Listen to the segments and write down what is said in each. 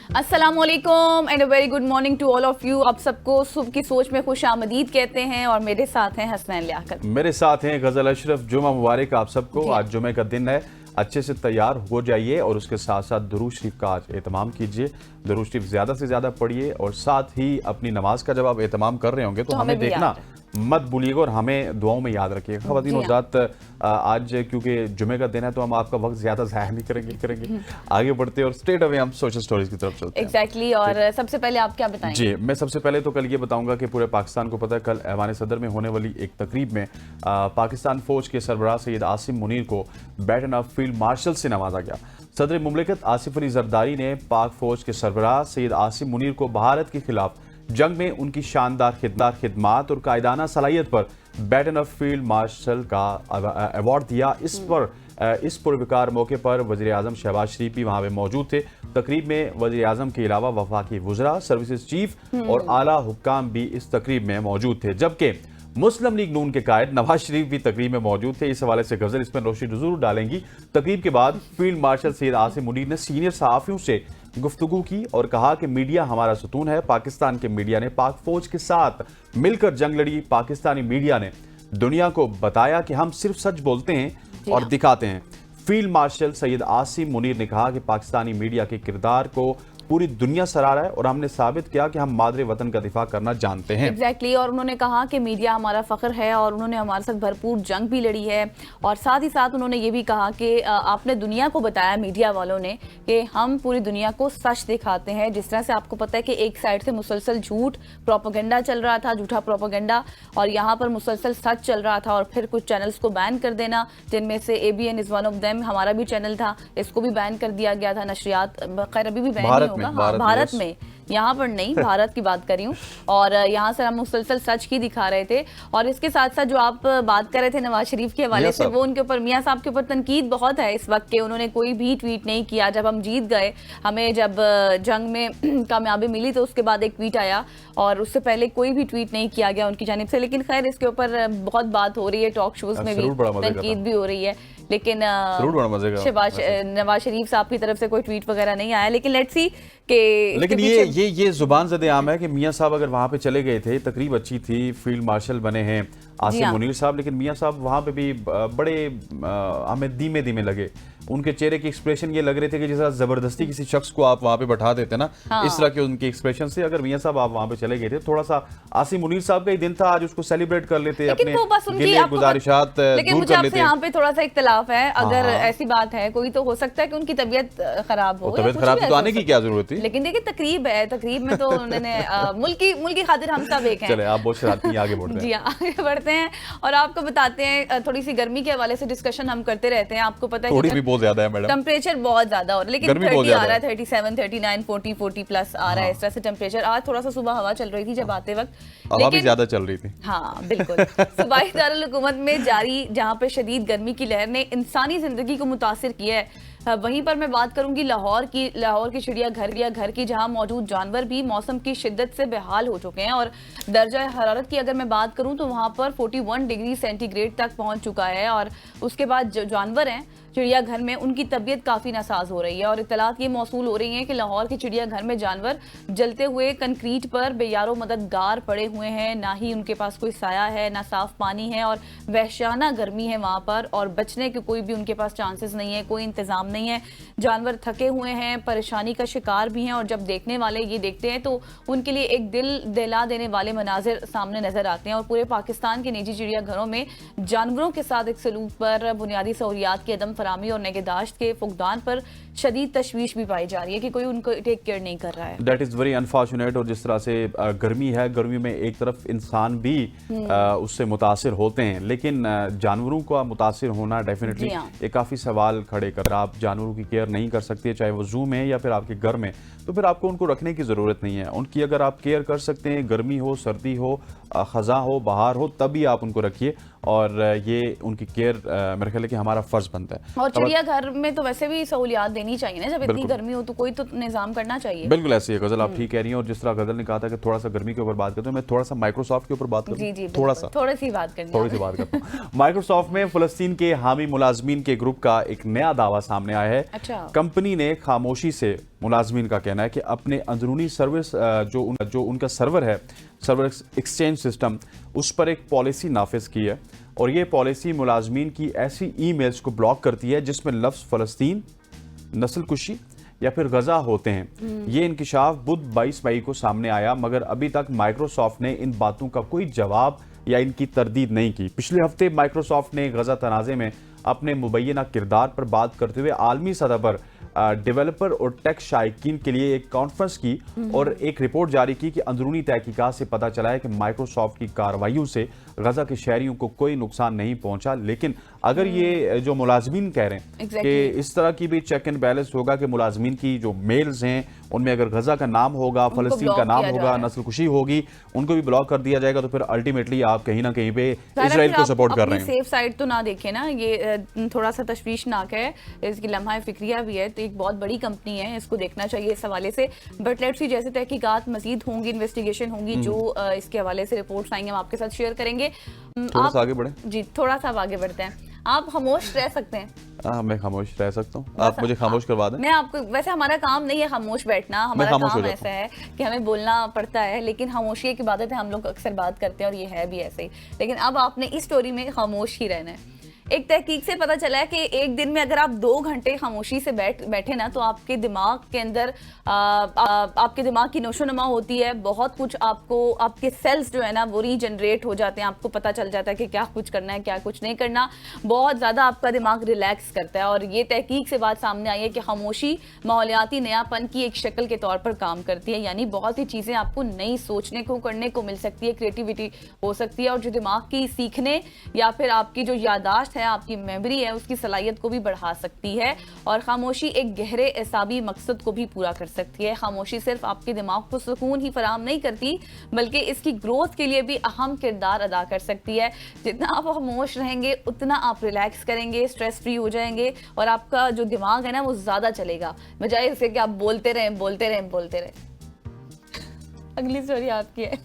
अस्सलामुअलैकुम and a very good morning to all of you. आप सबको सुबह की सोच में खुश आमदीद कहते हैं और मेरे साथ हैं हसनैन लियाकत, मेरे साथ हैं गजल अशरफ। जुमा मुबारक आप सबको। आज जुमे का दिन है, अच्छे से तैयार हो जाइए और उसके साथ साथ दुरूद शरीफ का आज एहतमाम कीजिए। दुरूद शरीफ ज़्यादा से ज़्यादा पढ़िए और साथ ही अपनी नमाज का जब आप एहतमाम कर रहे होंगे तो हमें देखना मत भूलिएगा और हमें दुआओं में याद रखिएगा। ख़वातीन और हज़रात, आज क्योंकि जुमे का दिन है तो हम आपका वक्त ज़्यादा ज़ाया नहीं करेंगे। आगे बढ़ते और स्ट्रेट अवे हम सोशल स्टोरीज की तरफ चलते हैं। एग्जैक्टली। और सबसे पहले आप क्या बताएंगे? जी, मैं सबसे पहले तो कल ये बताऊंगा कि पूरे पाकिस्तान को पता है, कल ऐवान सदर में होने वाली एक तकरीब में पाकिस्तान फौज के सरबराह सैयद आसिम मुनीर को बैटन ऑफ फील्ड मार्शल से नवाजा गया। सदर मुमलिकत आसिफ अली जरदारी ने पाक फौज के सरबराह सैयद आसिम मुनीर को भारत के खिलाफ जंग में उनकी शानदार खिदमात और कायदाना सलाहियत पर बैटन ऑफ फील्ड मार्शल का अवार्ड दिया। इस पुरवकार मौके पर वज़ीर आज़म शहबाज शरीफ भी वहाँ पे मौजूद थे। तकरीब में वज़ीर आज़म के अलावा वफाकी वुज़रा, सर्विसेज चीफ और आला हुक्काम भी इस तकरीब में मौजूद थे, जबकि मुस्लिम लीग नून के कायद नवाज शरीफ भी तकरीब में मौजूद थे। इस हवाले से गजल इसमें रोशनी जरूर डालेंगी। तकरीब के बाद फील्ड मार्शल सैयद आसिम मुनीर ने सीनियर सहाफ़ियों से गुफ्तगू की और कहा कि मीडिया हमारा सुतून है। पाकिस्तान के मीडिया ने पाक फौज के साथ मिलकर जंग लड़ी। पाकिस्तानी मीडिया ने दुनिया को बताया कि हम सिर्फ सच बोलते हैं और दिखाते हैं। फील्ड मार्शल सैयद आसिम मुनीर ने कहा कि पाकिस्तानी मीडिया के किरदार को पूरी दुनिया सराहा है और हमने साबित किया कि हम मादरे वतन का दिफा करना जानते हैं। एग्जैक्टली। और उन्होंने कहा कि मीडिया हमारा फख्र है और उन्होंने हमारे साथ भरपूर जंग भी लड़ी है। और साथ ही साथ उन्होंने ये भी कहा कि आपने दुनिया को बताया, मीडिया वालों ने, कि हम पूरी दुनिया को सच दिखाते हैं। जिस तरह से आपको पता है कि एक साइड से मुसलसल झूठ प्रोपेगेंडा चल रहा था, झूठा प्रोपेगेंडा, और यहाँ पर मुसलसल सच चल रहा था। और फिर कुछ चैनल्स को बैन कर देना, जिनमें से ABN is one of them. हमारा भी चैनल था, इसको भी बैन कर दिया गया था। नशरियात खैर अभी भी बैन नहीं होगा, हाँ, भारत में, यहाँ पर नहीं, भारत की बात कर रही हूँ। और यहाँ से हम मुसलसल सच ही दिखा रहे थे। और इसके साथ साथ जो आप बात कर रहे थे नवाज शरीफ के हवाले से, वो उनके ऊपर, मियाँ साहब के ऊपर तनकीद बहुत है इस वक्त के। उन्होंने कोई भी ट्वीट नहीं किया। जब हम जीत गए, हमें जब जंग में कामयाबी मिली, तो उसके बाद एक ट्वीट आया और उससे पहले कोई भी ट्वीट नहीं किया गया उनकी जानिब से। लेकिन खैर इसके ऊपर बहुत बात हो रही है, टॉक शोज में भी तनकीद भी हो रही है। लेकिन नवाज शरीफ साहब की तरफ से कोई ट्वीट वगैरह नहीं आया। लेकिन लेट्स सी कि लेकिन ये जुबान ज़द आम है कि मियाँ साहब अगर वहाँ पे चले गए थे, तकरीब अच्छी थी, फील्ड मार्शल बने हैं आसिम मुनीर साहब, लेकिन मियाँ साहब वहाँ पे भी बड़े हमें धीमे धीमे लगे। उनके चेहरे के एक्सप्रेशन ये लग रहे थे कि जैसा जबरदस्ती किसी शख्स को आप वहाँ पे बैठा देते ना, इस तरह के उनके एक्सप्रेशन से। अगर मियाँ साहब आप वहाँ पे चले गए थे, थोड़ा सा आसिम मुनीर साहब का ही दिन था, आज उसको सेलिब्रेट कर लेते, अपने गिले गुजारिशात दूर कर लेते। यहाँ पे थोड़ा सा इख्तिलाफ है। अगर ऐसी बात है कोई, तो हो सकता है कि उनकी तबीयत खराब हो। तबीयत खराब तो आने की क्या जरूरत थी? लेकिन देखिए तकरीब है, तकरीब में तो उन्होंने मुल्क की खातिर हम सब एक हैं। चले आप बहुत शरारती हैं, आगे बढ़ते हैं। जी आगे बढ़ते हैं और आपको बताते हैं, थोड़ी सी गर्मी के हवाले से डिस्कशन हम करते रहते हैं। आपको पता है थोड़ी भी बहुत ज्यादा है मैडम, टेम्परेचर बहुत ज्यादा हो रहा है, लेकिन 30 आ रहा है, 37, 39, 40 प्लस आ रहा है। इस तरह से टेम्परेचर। आज थोड़ा सा सुबह हवा चल रही थी जब आते वक्त, हवा भी ज्यादा चल रही थी। हाँ बिल्कुल। सूबाई दारुल हुकूमत में जारी जहाँ पे शदीद गर्मी की लहर ने इंसानी जिंदगी को मुतासिर किया है, वहीं पर मैं बात करूंगी लाहौर की चिड़ियाघर की, जहां मौजूद जानवर भी मौसम की शिद्दत से बेहाल हो चुके हैं। और दर्जा हरारत की अगर मैं बात करूं तो वहां पर 41 डिग्री सेंटीग्रेड तक पहुंच चुका है। और उसके बाद जो जानवर हैं चिड़ियाघर में, उनकी तबीयत काफ़ी नासाज हो रही है। और इत्तलात ये मौसूल हो रही हैं कि लाहौर के चिड़ियाघर में जानवर जलते हुए कंक्रीट पर बेयारो मददगार पड़े हुए हैं। ना ही उनके पास कोई साया है, ना साफ पानी है, और वहशाना गर्मी है वहाँ पर। और बचने के कोई भी उनके पास चांसेस नहीं है, कोई इंतज़ाम नहीं है। जानवर थके हुए हैं, परेशानी का शिकार भी हैं। और जब देखने वाले ये देखते हैं तो उनके लिए एक दिल दहला देने वाले मनाजिर सामने नजर आते हैं। और पूरे पाकिस्तान के निजी चिड़ियाघरों में जानवरों के साथ एक सलूक पर, बुनियादी सहूलियात की अदम फराहमी और निगहदाश्त के फुकदान पर शदीद तशवीश भी पाई जा रही है कि कोई उनको टेक केयर नहीं कर रहा है। That is very unfortunate. और जिस तरह से गर्मी है, गर्मी में एक तरफ इंसान भी उससे मुतासिर होते हैं, लेकिन जानवरों का मुतासिर होना डेफिनेटली एक काफ़ी सवाल खड़े कर। आप जानवरों की केयर नहीं कर सकते, चाहे वो जू में या फिर आपके घर में, तो फिर आपको उनको रखने की ज़रूरत नहीं है। उनकी अगर आप केयर कर सकते हैं, गर्मी हो, सर्दी हो, ख़ज़ा हो, बहार हो, तभी आप उनको रखिए। और ये उनकी केयर मेरे ख्याल है कि हमारा फर्ज बनता है। और चिड़ियाघर में तो वैसे भी सहूलियात देनी चाहिए ना, जब इतनी गर्मी हो तो कोई तो निजाम करना चाहिए। बिल्कुल ऐसी है गजल, आप ठीक कह रही हैं। और जिस तरह गजल ने कहा था कि थोड़ा सा गर्मी के ऊपर बात करते हैं, मैं थोड़ा सा माइक्रोसॉफ्ट के ऊपर बात करूं। जी, थोड़ी सी बात करता हूँ। माइक्रोसॉफ्ट में फ़लस्तीन के हामी मुलाजमीन के ग्रुप का एक नया दावा सामने आया है। अच्छा। कंपनी ने खामोशी से, मुलाजमीन का कहना है कि अपने अंदरूनी सर्विस जो उनका सर्वर है, सर्वर एक्सचेंज सिस्टम, उस पर एक पॉलिसी नाफिज की है। और ये पॉलिसी मुलाजमीन की ऐसी ईमेल्स को ब्लॉक करती है जिसमें लफ्ज़ फ़लस्तीन, नस्ल कुशी या फिर गजा होते हैं। ये इंकिशाफ बुध 22 मई को सामने आया, मगर अभी तक माइक्रोसॉफ्ट ने इन बातों का कोई जवाब या इनकी तरदीद नहीं की। पिछले हफ्ते माइक्रोसॉफ्ट ने गजा तनाज़े में अपने मुबैना किरदार पर बात करते हुए आलमी सतह पर डेवलपर और टेक शायकीन के लिए एक कॉन्फ्रेंस की और एक रिपोर्ट जारी की कि अंदरूनी तहकीकात से पता चला है कि माइक्रोसॉफ्ट की कार्रवाइयों से गजा के शहरियों को कोई नुकसान नहीं पहुंचा। लेकिन अगर ये जो मुलाजमीन कह रहे हैं कि इस तरह की भी चेक एंड बैलेंस होगा कि मुलाजमीन की जो मेल्स हैं उनमें अगर गजा का नाम होगा, फलस्तीन का नाम होगा, नस्ल कुशी होगी, उनको भी ब्लॉक कर दिया जाएगा, तो फिर अल्टीमेटली आप कहीं ना कहीं पे इजराइल को सपोर्ट कर रहे हैं। सेफ साइड तो ना देखें ना, ये थोड़ा सा तशवीशनाक है, इसकी लम्हा फिक्रिया भी है। तो एक बहुत बड़ी कंपनी है, इसको देखना चाहिए इस हवाले से। बट लेट्स सी जैसे तहकीकात मजीद होंगी, इन्वेस्टिगेशन होंगी, जो इसके हवाले से रिपोर्ट्स आएंगे हम आपके साथ शेयर करेंगे। थोड़ा सा आगे बढ़े जी, थोड़ा सा आगे बढ़ते हैं। आप खामोश रह सकते हैं। मैं खामोश रह सकता हूँ, आप मुझे खामोश करवा दें। मैं आपको, वैसे हमारा काम नहीं है खामोश बैठना, हमारा काम ऐसा है कि हमें बोलना पड़ता है, लेकिन खामोशी की इबादत है, हम लोग अक्सर बात करते हैं और ये है भी ऐसे ही। लेकिन अब आपने इस स्टोरी में खामोश ही रहना है। एक तहकीक से पता चला है कि एक दिन में अगर आप 2 घंटे खामोशी से बैठे ना, तो आपके दिमाग के अंदर आपके दिमाग की नोशोनुमा होती है, बहुत कुछ आपको, आपके सेल्स जो है ना वो रीजनरेट हो जाते हैं, आपको पता चल जाता है कि क्या कुछ करना है, क्या कुछ नहीं करना। बहुत ज़्यादा आपका दिमाग रिलैक्स करता है। और ये तहकीक से बात सामने आई है कि खामोशी माहौलियाती नयापन की एक शक्ल के तौर पर काम करती है। यानी बहुत सी चीज़ें आपको नई सोचने को, करने को मिल सकती है, क्रिएटिविटी हो सकती है, और जो दिमाग की सीखने या फिर आपकी जो यादाश्त है, आपकी मेमोरी है, उसकी सलाहियत को भी बढ़ा सकती है। और खामोशी एक गहरे एसाबी मकसद को भी पूरा कर सकती है। खामोशी सिर्फ आपके दिमाग को सुकून ही फराहम नहीं करती, बल्कि इसकी ग्रोथ के लिए भी अहम किरदार अदा कर सकती है। जितना आप खामोश रहेंगे उतना आप रिलैक्स करेंगे, स्ट्रेस फ्री हो जाएंगे, और आपका जो दिमाग है ना वो ज्यादा चलेगा, बजाय इसके कि आप बोलते रहें। अगली स्टोरी आपकी है।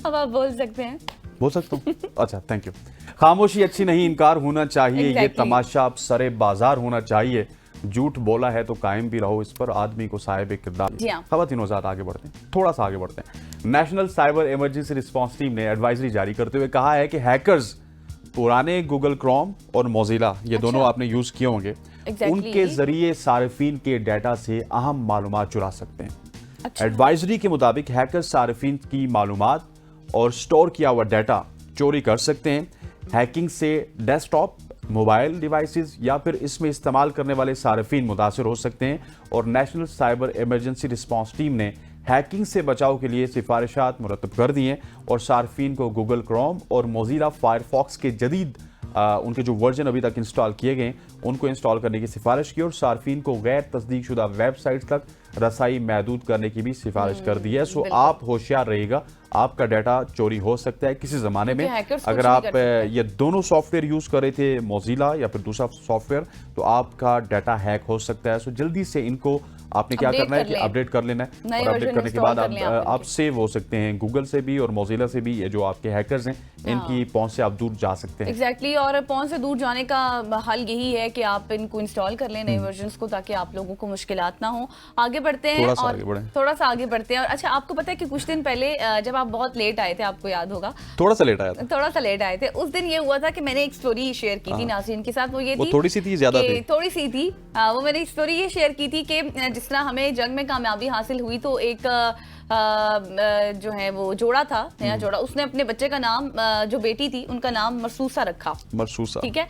अब आप बोल सकते हैं। बोल सकता हूँ? अच्छा, थैंक यू। खामोशी अच्छी नहीं, इनकार होना चाहिए। ये तमाशा अब सरे बाजार होना चाहिए। झूठ बोला है तो कायम भी रहो, इस पर आदमी को साहिब किरदार। खवातीन वज़ात आगे बढ़ते हैं, थोड़ा सा आगे बढ़ते हैं। National cyber emergency response team ने एडवाइजरी जारी करते हुए कहा है कि हैकर्स पुराने गूगल क्रोम और मोजिला, ये दोनों आपने यूज किए होंगे, उनके जरिए सार्फिन के डाटा से अहम मालूमात चुरा सकते हैं। एडवाइजरी के मुताबिक हैकर्स सार्फिन की मालूमात और स्टोर किया हुआ डाटा चोरी कर सकते हैं। हैकिंग से डेस्कटॉप, मोबाइल डिवाइसेस या फिर इसमें इस्तेमाल करने वाले सार्फिन मुतासर हो सकते हैं। और national cyber emergency response team ने हैकिंग से बचाव के लिए सिफारिशात मुरतब कर दी हैं और सार्फिन को गूगल क्रोम और मोजिला फायरफॉक्स के जदीद उनके जो वर्जन अभी तक इंस्टॉल किए गए उनको इंस्टॉल करने की सिफारिश की और सार्फिन को गैर तस्दीक शुदा वेबसाइट तक रसाई महदूद करने की भी सिफारिश कर दी है। सो आप होशियार रहिएगा, आपका डाटा चोरी हो सकता है किसी ज़माने में। अगर आप ये दोनों सॉफ्टवेयर यूज़ कर रहे थे, मोजिला या फिर दूसरा सॉफ्टवेयर, तो आपका डाटा हैक हो सकता है। सो जल्दी से इनको आपने क्या करना है कि अपडेट कर लेना है, और अपडेट करने के बाद आप सेव हो सकते हैं गूगल से भी और मोजिला से भी। ये जो आपके हैकर्स हैं इनकी पहुंच से आप दूर जा सकते हैं। एग्जैक्टली, और पहुंच से दूर जाने का हल यही है कि आप इनको इंस्टॉल कर लें, नए वर्जन्स को, ताकि आप लोगों को मुश्किलात ना हो। आगे बढ़ते हैं, थोड़ा सा आगे बढ़ते हैं। और अच्छा, आपको पता है कि कुछ दिन पहले जब आप बहुत लेट आए थे, आपको याद होगा, थोड़ा सा लेट आए थे, उस दिन ये हुआ था कि मैंने एक स्टोरी शेयर की थी नाज़रीन के साथ। वो ये थी, थोड़ी सी थी, ज्यादा थी, थोड़ी सी थी। वो मैंने स्टोरी ये शेयर की थी कि जिस तरह हमें जंग में कामयाबी हासिल हुई, तो एक जो है वो जोड़ा था, नया जोड़ा, उसने अपने बच्चे का नाम, जो बेटी थी उनका नाम मरसूसा रखा। मरसूसा, ठीक है,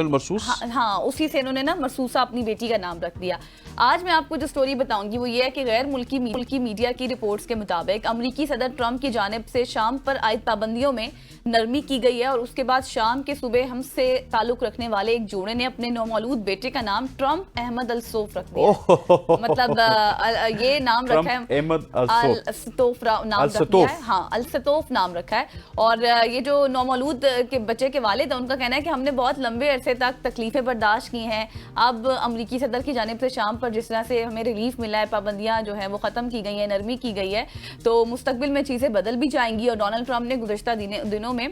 मरसूस, हाँ, उसी से इन्होंने ना मरसूसा अपनी बेटी का नाम रख दिया। आज मैं आपको जो स्टोरी बताऊंगी वो ये है कि गैर मुल्की मीडिया की रिपोर्ट्स के मुताबिक अमेरिकी सदर ट्रंप की जानिब से शाम पर आयद पाबंदियों में नरमी की गई है, और उसके बाद शाम के सुबह हमसे ताल्लुक रखने वाले एक जोड़े ने अपने नौमौलूद बेटे का नाम ट्रंप अहमद अल सौफ रख दिया। मतलब ये नाम रखा है अल-सतोफ नाम रख दिया है। हाँ, अल-सतोफ नाम रखा है। और ये जो नौमौलूद के बच्चे के वालिद हैं, उनका कहना है कि हमने बहुत लंबे अरसे तक तकलीफें बर्दाश्त की हैं। अब अमरीकी सदर की जानिब से शाम पर जिस तरह से हमें रिलीफ मिला है, पाबंदियां जो है वो खत्म की गई हैं, नरमी की गई है, तो मुस्तकबिल में चीजें बदल भी जाएंगी। और डोनाल्ड ट्रंप ने गुज़श्ता दिनों में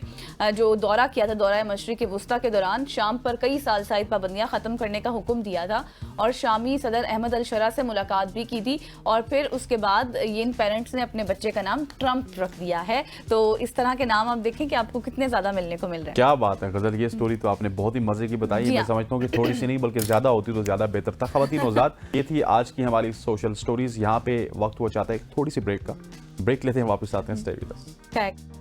जो दौरा किया था, दौरा मशरिक़ वुस्ता के दौरान शाम पर कई साल साइद पाबंदियां खत्म करने का हुक्म दिया था और शामी सदर अहमद अल शरा से मुलाकात भी की थी। और फिर उसके बाद इन पेरेंट्स ने अपने बच्चे का नाम ट्रंप रख दिया है। तो इस तरह के नाम आप देखें कि आपको कितने ज्यादा मिलने को मिल रहे हैं। क्या बात है गजल, ये स्टोरी तो आपने बहुत ही मजे की बताई। मैं समझता हूँ कि थोड़ी सी नहीं बल्कि ज्यादा होती तो ज्यादा बेहतर था। ख़वातीन औज़ात, ये थी आज की हमारी सोशल स्टोरीज। यहाँ पे वक्त हो जाता है थोड़ी सी ब्रेक का। ब्रेक लेते हैं, वापस आते हैं। Stay with us.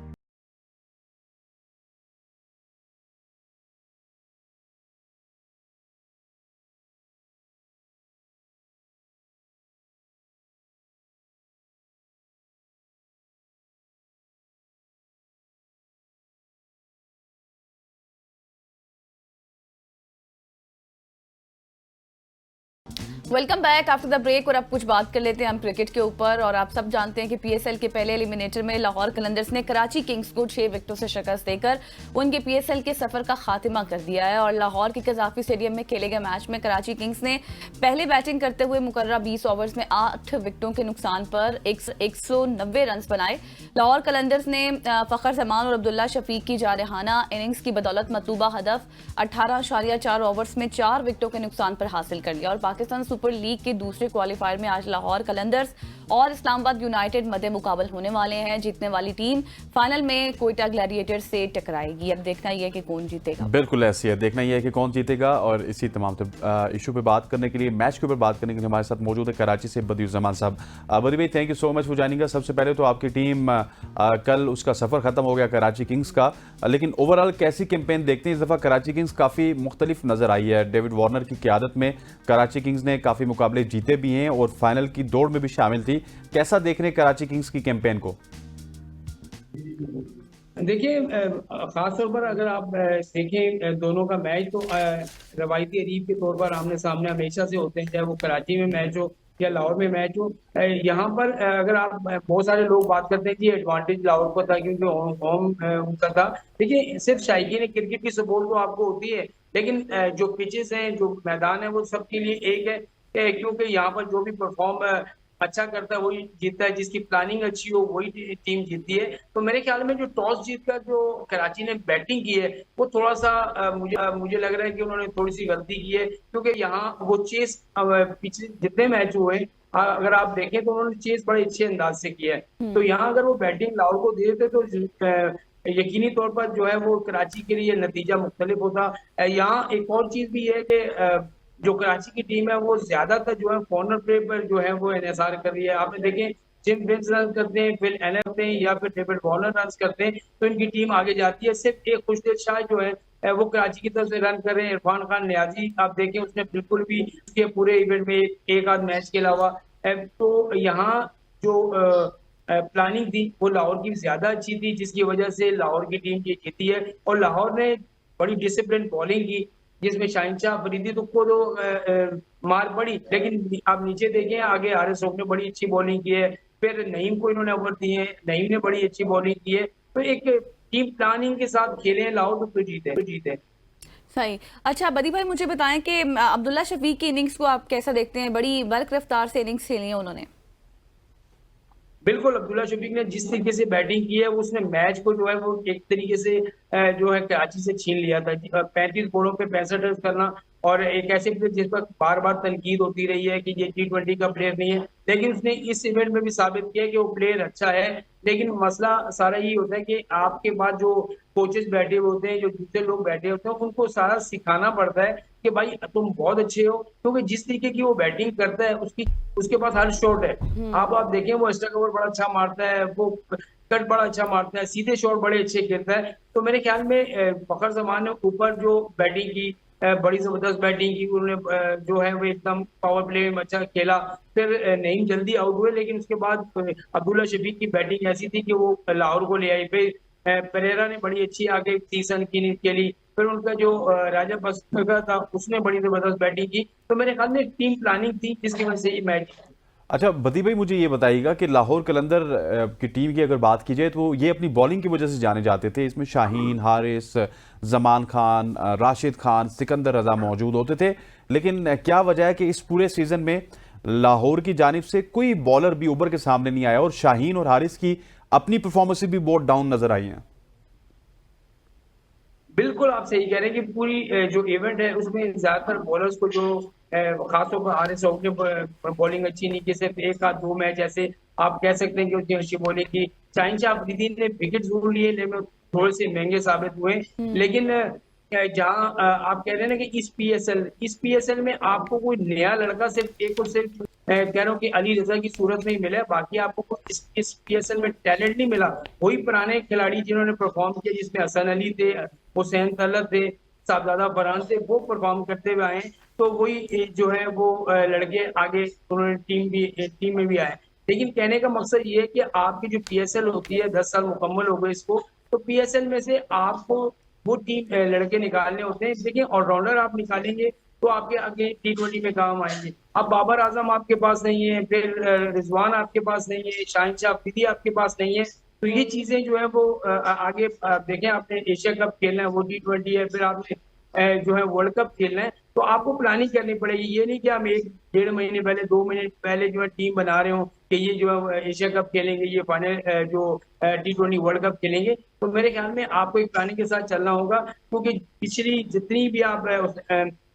Welcome back after the break. और अब कुछ बात कर लेते हैं हम क्रिकेट के ऊपर। और आप सब जानते हैं कि पीएसएल के पहले एलिमिनेटर में लाहौर कलंदर्स ने कराची किंग्स को 6 विकेटों से शिकस्त देकर उनके पीएसएल के सफर का खात्मा कर दिया है। और लाहौर के कजाफी स्टेडियम में खेले गए मैच में कराची किंग्स ने पहले बैटिंग करते हुए मुकर्ररा 20 ओवर्स में 8 विकेटों के नुकसान पर 190 रन बनाए। लाहौर कलंदर्स ने फखर जमान और अब्दुल्ला शफीक की जारहाना इनिंग्स की बदौलत मतलूबा हदफ 18.4 ओवर्स में 4 विकेटों के नुकसान पर हासिल कर लिया। और पाकिस्तान सुपर लीग के दूसरे क्वालिफायर में आज लाहौर कलंदर्स और इस्लामाबाद यूनाइटेड मध्य मुकाबल होने वाले हैं। जीतने वाली टीम फाइनल में कोयटा ग्लैडिएटर्स से टकराएगी। अब देखना यह है कि कौन जीतेगा। बिल्कुल ऐसी है, देखना यह है कि कौन जीतेगा। और इसी तमाम इशू पे बात करने के लिए, मैच के ऊपर बात करने के लिए हमारे साथ मौजूद है कराची से बदियुज़्ज़मान साहब। बदी भाई, thank you so much for joining us. सबसे पहले तो आपकी टीम कल उसका सफर खत्म हो गया कराची किंग्स का, लेकिन ओवरऑल कैसी कैंपेन देखते हैं इस दफा? कराची किंग्स काफी मुख्तलिफ नजर आई है। डेविड वार्नर की क़यादत में कराची किंग्स ने काफी मुकाबले जीते भी हैं और फाइनल की दौड़ में भी शामिल थी। कैसा देख रहे हैं कराची किंग्स की कैंपेन को? देखिए, खास तौर पर अगर आप देखें दोनों का मैच, तो रवायती अरीब के तौर पर आमने सामने हमेशा से होते हैं, चाहे वो कराची में मैच हो या लाहौर में मैच हो। यहाँ पर अगर आप बहुत सारे लोग बात करते हैं कि एडवांटेज लाहौर को था क्योंकि होम उनका था। देखिए, सिर्फ शायकीन क्रिकेट की सपोर्ट तो आपको होती है, लेकिन जो पिचेस हैं, जो मैदान है, वो सबके लिए एक है। क्योंकि यहाँ पर जो भी परफॉर्म अच्छा करता है वही जीतता है, जिसकी प्लानिंग अच्छी हो वही टीम जीतती है। तो मेरे ख्याल में जो टॉस जीतकर जो कराची ने बैटिंग की है, वो थोड़ा सा मुझे लग रहा है कि उन्होंने थोड़ी सी गलती की है, क्योंकि यहाँ वो चेस पिछले जितने मैच हुए अगर आप देखें तो उन्होंने चेस बड़े अच्छे अंदाज से किया है। तो यहाँ अगर वो बैटिंग लाहौर को दे देते तो यकीनी तौर पर जो है वो कराची के लिए नतीजा मुख्तलिफ होता। यहाँ एक और चीज भी है कि जो कराची की टीम है वो ज्यादातर जो है कॉर्नर प्ले पर जो है वो इन्हिसार कर रही है। आपने देखें, जिम विल्स रन करते हैं, फिल एलन करते हैं या फिर डेविड वार्नर रन करते हैं, तो इनकी टीम आगे जाती है। सिर्फ एक खुशदिल शाह जो है वो कराची की तरफ से रन कर रहे हैं। इरफान खान नियाजी आप देखें, उसने बिल्कुल भी उसके पूरे इवेंट में एक आध मैच के अलावा तो यहाँ जो प्लानिंग थी वो लाहौर की ज्यादा अच्छी थी, जिसकी वजह से लाहौर की टीम ये जीती है। और लाहौर ने बड़ी डिसिप्लिन बॉलिंग की, जिसमें शाहिनशाह अफरीदी को तो मार पड़ी, लेकिन आप नीचे देखें आगे हारिस रऊफ ने बड़ी अच्छी बॉलिंग की है, फिर नईम को इन्होंने ओवर दिए हैं, नईम ने बड़ी अच्छी बॉलिंग की है। तो एक टीम प्लानिंग के साथ खेले हैं लाहौर, तो जीते। सही। अच्छा बदी भाई, मुझे बताएं कि अब्दुल्ला शफीक की इनिंग्स को आप कैसा देखते हैं? बड़ी बर्क रफ्तार से इनिंग्स खेली है उन्होंने। बिल्कुल, अब्दुल्ला शफीक ने जिस तरीके से बैटिंग की है, उसने मैच को जो है वो एक तरीके से जो है कराची से छीन लिया था। 35 बॉलों पे 65 रन करना, और एक ऐसे प्लेयर जिस पर बार बार तनकीद होती रही है कि ये T20 का प्लेयर नहीं है, लेकिन उसने इस इवेंट में भी साबित किया कि वो प्लेयर अच्छा है। लेकिन मसला सारा यही होता है कि आपके बाद जो कोचेस बैठे होते हैं, जो दूसरे लोग बैठे होते हैं, उनको सारा सिखाना पड़ता है कि भाई तुम बहुत अच्छे हो, क्योंकि जिस तरीके की वो बैटिंग करता है उसके पास हर शॉट है। आप देखें, वो एक्स्ट्रा कवर बड़ा अच्छा मारता है, वो कट बड़ा अच्छा मारता है, सीधे शॉट बड़े अच्छे खेलता है। तो मेरे ख्याल में फखर जमान ने ऊपर जो बैटिंग की, बड़ी जबरदस्त बैटिंग की उन्होंने, जो है वो एकदम पावर प्ले में अच्छा खेला। फिर नईम जल्दी आउट हुए, लेकिन उसके बाद अब्दुल्ला शफीक की बैटिंग ऐसी थी कि वो लाहौर को ले आई। फिर पेरेरा ने बड़ी अच्छी आगे 30 रन की खेली। फिर उनका जो राजा बसगा था, उसने बड़ी जबरदस्त बैटिंग की। तो मेरे ख्याल में टीम प्लानिंग थी जिसकी वजह से ये मैच। अच्छा बदी भाई, मुझे ये बताइएगा कि लाहौर कलंदर की टीम की अगर बात की जाए तो ये अपनी बॉलिंग की वजह से जाने जाते थे। इसमें शाहीन, हारिस, जमान खान, राशिद खान, सिकंदर रजा मौजूद होते थे। लेकिन क्या वजह है कि इस पूरे सीजन में लाहौर की जानिब से कोई बॉलर भी उभर के सामने नहीं आया और शाहीन और हारिस की अपनी परफॉर्मेंस भी बहुत डाउन नजर आई हैं। बिल्कुल आप सही कह रहे हैं कि पूरी जो इवेंट है उसमें ज्यादातर बॉलर्स को जो खासतौर पर हारिस राउफ ने बॉलिंग अच्छी नहीं की। सिर्फ एक आध दो मैच ऐसे आप कह सकते हैं कि उसने अच्छी बॉलिंग की। शाहिनशाह अफरीदी ने विकेट जरूर लिए लेकिन थोड़े से महंगे साबित हुए। लेकिन जहां आप कह रहे हैं ना कि इस पीएसएल में आपको कोई नया लड़का सिर्फ एक और सिर्फ कह रहा हूँ कि अली रजा की सूरत में ही मिला है। बाकी आपको कोई इस पीएसएल में टैलेंट नहीं मिला। वही पुराने खिलाड़ी जिन्होंने परफॉर्म किया, जिसमें हसन अली थे, हुसैन तलत थे, साहबजादा फरहान थे, वो परफॉर्म करते हुए आए। तो वही जो है वो लड़के आगे उन्होंने टीम में भी आए। लेकिन कहने का मकसद ये है कि आपकी जो पीएसएल होती है 10 साल मुकम्मल हो गए इसको, तो पीएसएल में से आपको वो टीम लड़के निकालने होते हैं। देखिए ऑलराउंडर आप निकालेंगे तो आपके आगे T20 में काम आएंगे। अब बाबर आजम आपके पास नहीं है, फिर रिजवान आपके पास नहीं है, शाहिनशाह अफरीदी आपके पास नहीं है। तो ये चीजें जो है वो आगे देखें, आपने एशिया कप खेलना है, वो T20 है, फिर आपने जो है वर्ल्ड कप खेलना है, तो आपको प्लानिंग करनी पड़ेगी। ये नहीं कि हम 1-1.5 महीने पहले 2 महीने पहले जो है टीम बना रहे हो कि ये जो है एशिया कप खेलेंगे, ये फाइनल जो T20 वर्ल्ड कप खेलेंगे। तो मेरे ख्याल में आपको एक प्लानिंग के साथ चलना होगा, क्योंकि पिछली जितनी भी आप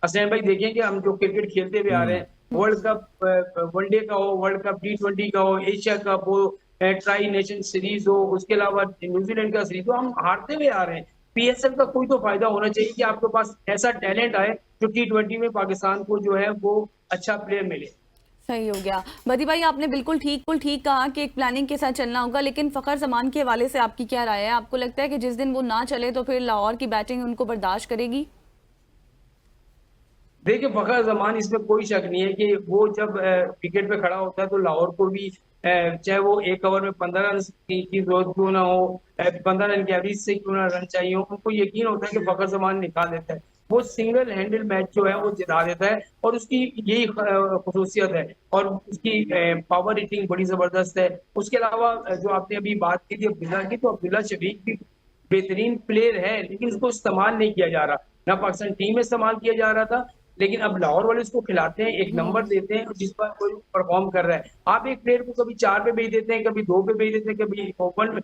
हसनैन भाई देखेंगे, हम जो क्रिकेट खेलते हुए आ रहे हैं, वर्ल्ड कप वनडे का हो, वर्ल्ड कप T20 का हो, एशिया कप हो, ट्राई नेशन सीरीज हो, उसके अलावा न्यूजीलैंड का सीरीज हो, हम हारते हुए आ रहे हैं। पीएसएल का कोई तो फायदा होना चाहिए कि आपके पास ऐसा टैलेंट आए जो T20 में पाकिस्तान को जो है वो अच्छा प्लेयर मिले। सही हो गया। बदी भाई आपने बिल्कुल ठीक कहा कि एक प्लानिंग के साथ चलना होगा, लेकिन फ़खर जमान के हवाले से आपकी क्या राय है? आपको लगता है कि जिस दिन वो ना चले तो फिर लाहौर की बैटिंग उनको बर्दाश्त करेगी? देखिए फ़खर ज़मान, इसमें कोई शक नहीं है कि वो जब विकेट पे खड़ा होता है तो लाहौर को भी चाहे वो एक ओवर में 15 रन की जरूरत क्यों ना हो, 15 रन की एवरेज से क्यों ना रन चाहिए हो, उनको यकीन होता है कि फ़खर ज़मान निकाल देता है। वो सिंगल हैंडल मैच जो है वो जिता देता है और उसकी यही खसूसियत है। और उसकी पावर हिटिंग बड़ी जबरदस्त है। उसके अलावा जो आपने अभी बात की थी अब्दुल्ला की, तो अब्दुल्ला शफीक भी बेहतरीन प्लेयर है, लेकिन उसको इस्तेमाल नहीं किया जा रहा। ना पाकिस्तान टीम में इस्तेमाल किया जा रहा था, लेकिन अब लाहौर वाले उसको खिलाते हैं, एक नंबर देते हैं जिस पर कोई परफॉर्म कर रहा है। आप एक प्लेयर को कभी 4 पे भेज देते हैं, कभी 2 पे भेज देते हैं, कभी ओपन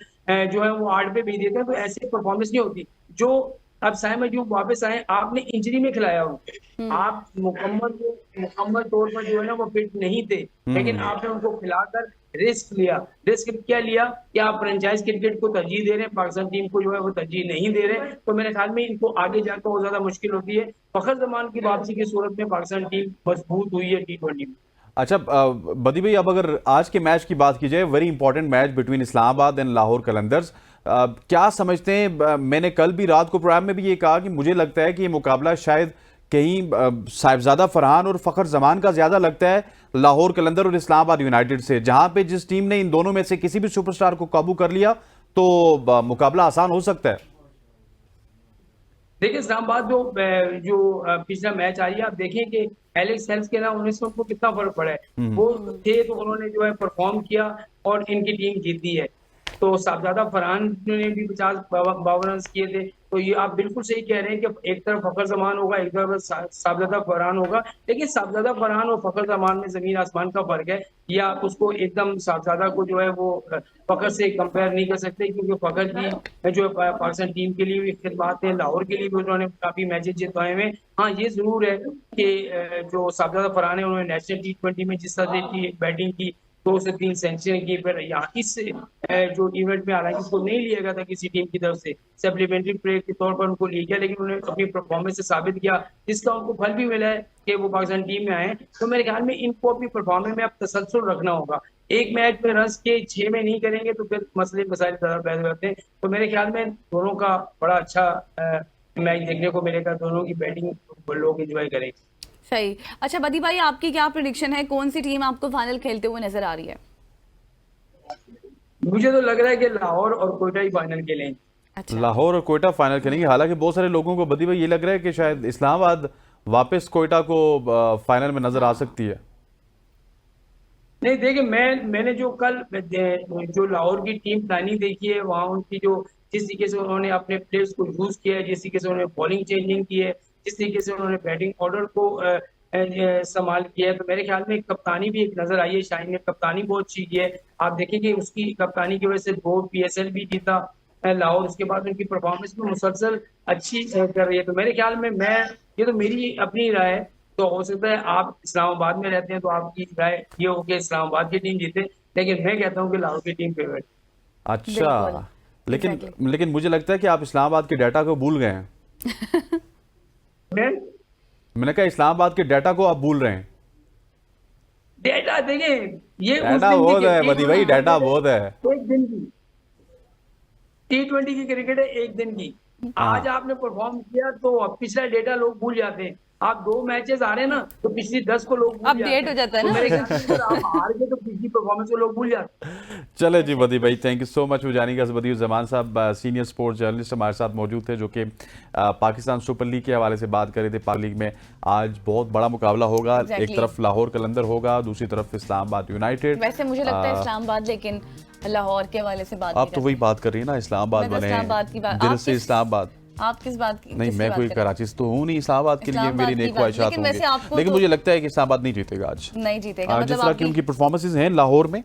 जो है वो 8 पे भेज देते हैं, तो ऐसे परफॉर्मेंस नहीं होती। जो अब साइम अयूब वापस आए, आपने इंजरी में खिलाया उनको, आप मुकम्मल तौर पर जो है ना वो फिट नहीं थे, लेकिन आपने उनको खिलाकर रिस्क लिया। रिस्क क्या लिया कि आप फ्रेंचाइज क्रिकेट को तरजीह दे रहे हैं, पाकिस्तान टीम को जो है वो तरजीह नहीं दे रहे। तो मेरे ख्याल में इनको आगे जाकर बहुत ज्यादा मुश्किल होती है। फखर जमान की वापसी की सूरत में पाकिस्तान टीम मजबूत हुई है T20 में। अच्छा बदी भाई, अब अगर आज के मैच की बात की जाए, very important match between Islamabad and Lahore Qalandars, क्या समझते हैं? मैंने कल भी रात को प्रोग्राम में भी ये कहा कि मुझे लगता है कि ये मुकाबला शायद कहीं साहिबजादा फरहान और फ़खर जमान का ज्यादा लगता है लाहौर कलंदर और इस्लामाबाद यूनाइटेड से, जहां पे जिस टीम ने इन दोनों में से किसी भी सुपरस्टार को काबू कर लिया तो मुकाबला आसान हो सकता है। देखिए इस्लामाबाद जो पिछला मैच आई है, आप देखें कि एलेक्स हेल्स के ना 19 में उनको कितना फर्क पड़ा है। वो थे तो उन्होंने जो है परफॉर्म किया और इनकी टीम जीती है। तो साहबजादा फरहान ने भी 50-52 रन किए थे। तो ये आप बिल्कुल सही कह रहे हैं कि एक तरफ फखर जमान होगा, एक तरफ साहबजादा फरहान होगा। लेकिन साहबजादा फरहान और फखर जमान में जमीन आसमान का फर्क है। या आप उसको एकदम साहबजादा को जो है वो फखर से कंपेयर नहीं कर सकते, क्योंकि फखर की जो पाकिस्तान टीम के लिए भी खिदमत है, लाहौर के लिए भी उन्होंने काफी मैचेस जितवाए हुए। हाँ ये जरूर है कि जो साहबजादा फरहान है उन्होंने नेशनल T20 में जिस तरह से बैटिंग की, 2 से 3 सेंचुरी की, फिर यहाँ इस जो इवेंट में हालांकि उसको नहीं लिया गया था किसी टीम की तरफ से, सप्लीमेंट्री प्लेयर के तौर पर उनको लिया गया, लेकिन उन्होंने अपनी परफॉर्मेंस से साबित किया, जिसका उनको फल भी मिला है कि वो पाकिस्तान टीम में आए। तो मेरे ख्याल में इनको अपनी परफॉर्मेंस में अब तसलसल रखना होगा। एक मैच में रन के 6 में नहीं करेंगे तो फिर मसले मसाइल ज्यादा पैदा होते हैं। तो मेरे ख्याल में दोनों का बड़ा अच्छा मैच देखने को मिलेगा, दोनों की बैटिंग लोग एंजॉय करेंगे। सही। अच्छा बदी भाई, आपकी क्या प्रेडिक्शन है, कौन सी टीम आपको फाइनल खेलते हुए नजर आ रही है? मुझे तो लग रहा है कि लाहौर और कोयटा ही फाइनल खेलेंगे। अच्छा। लाहौर और कोयटा फाइनल खेलेंगे। हालांकि बहुत सारे लोगों को बदी भाई ये लग रहा है कि शायद इस्लामाबाद वापस कोयटा को फाइनल में नजर आ सकती है। नहीं देखिए, मैंने जो कल जो लाहौर की टीम प्लानिंग देखी है, वहाँ उनकी जो जिस तरीके से उन्होंने अपने प्लेयर्स को यूज किया है, जिस तरीके से उन्होंने बॉलिंग चेंजिंग की है, जिस तरीके से उन्होंने बैटिंग ऑर्डर को संभाल किया है, तो मेरे ख्याल में कप्तानी भी एक नजर आई है। शाहीन ने कप्तानी बहुत अच्छी की है। आप देखेंगे उसकी कप्तानी की वजह से 2 PSL भी जीता लाहौर। उसके बाद उनकी परफॉर्मेंस भी मुसलसल अच्छी कर रही है। तो मेरे ख्याल में मैं ये तो मेरी अपनी राय है, तो हो सकता है आप इस्लामाबाद में रहते हैं तो आपकी राय ये हो कि इस्लामाबाद की टीम जीते, लेकिन मैं कहता हूँ कि लाहौर की टीम फेवरेट। बिल्कुल। अच्छा, लेकिन एग्जैक्टली। लेकिन मुझे लगता है कि आप इस्लामाबाद के डाटा को भूल गए हैं। मैं मैंने कहा इस्लामाबाद के डाटा को आप भूल रहे हैं। डेटा देखें, ये उस डाटा दिन की बहुत है मदी भाई, डाटा क्रिकेट बहुत है। है, एक दिन की T20 की क्रिकेट है, एक दिन की। आज हाँ, आपने परफॉर्म किया तो अब पिछला डेटा लोग भूल जाते हैं। आप 2 मैचेस आ रहे हैं ना, तो पिछली 10 को लोग भूल जाते अपडेट हो हैं। जाता है तो ना मेरे ख्याल हमेशा। से अगर आप हार गए तो पिछली परफॉर्मेंस को लोग भूल जाते हैं। चले जी मदी एग्जैक्टली। भाई, thank you so much for joining us. Badiur Zaman sahab senior sports journalist हमारे साथ मौजूद थे, जो कि पाकिस्तान सुपर लीग के हवाले से बात कर रहे थे। पाक लीग में आज बहुत बड़ा मुकाबला होगा। एक एग्जैक्टली। तरफ लाहौर कलंदर होगा, दूसरी तरफ इस्लामाबाद यूनाइटेड। वैसे मुझे लगता है इस्लामाबाद, लेकिन लाहौर के हवाले से बात आप नहीं तो कर वही सकते। बात कर रही है ना, इस्लामाबाद मैं तो बने, इस्लामाबाद की बात, दिल से इस्लामाबाद। आप किस बात की, नहीं, किसकी मैं बात कोई कर रहे कराची से तो हूँ नहीं, इस्लामाबाद के लिए इस्लामाबाद मेरी की नेक बात, ख्वाहिशात लेकिन होंगे। वैसे आपको लेकिन तो मुझे लगता है कि इस्लामाबाद नहीं जीतेगा आज। नहीं जीतेगा, जिस मतलब तरह की आपकी। उनकी परफॉर्मेंसेज हैं लाहौर में,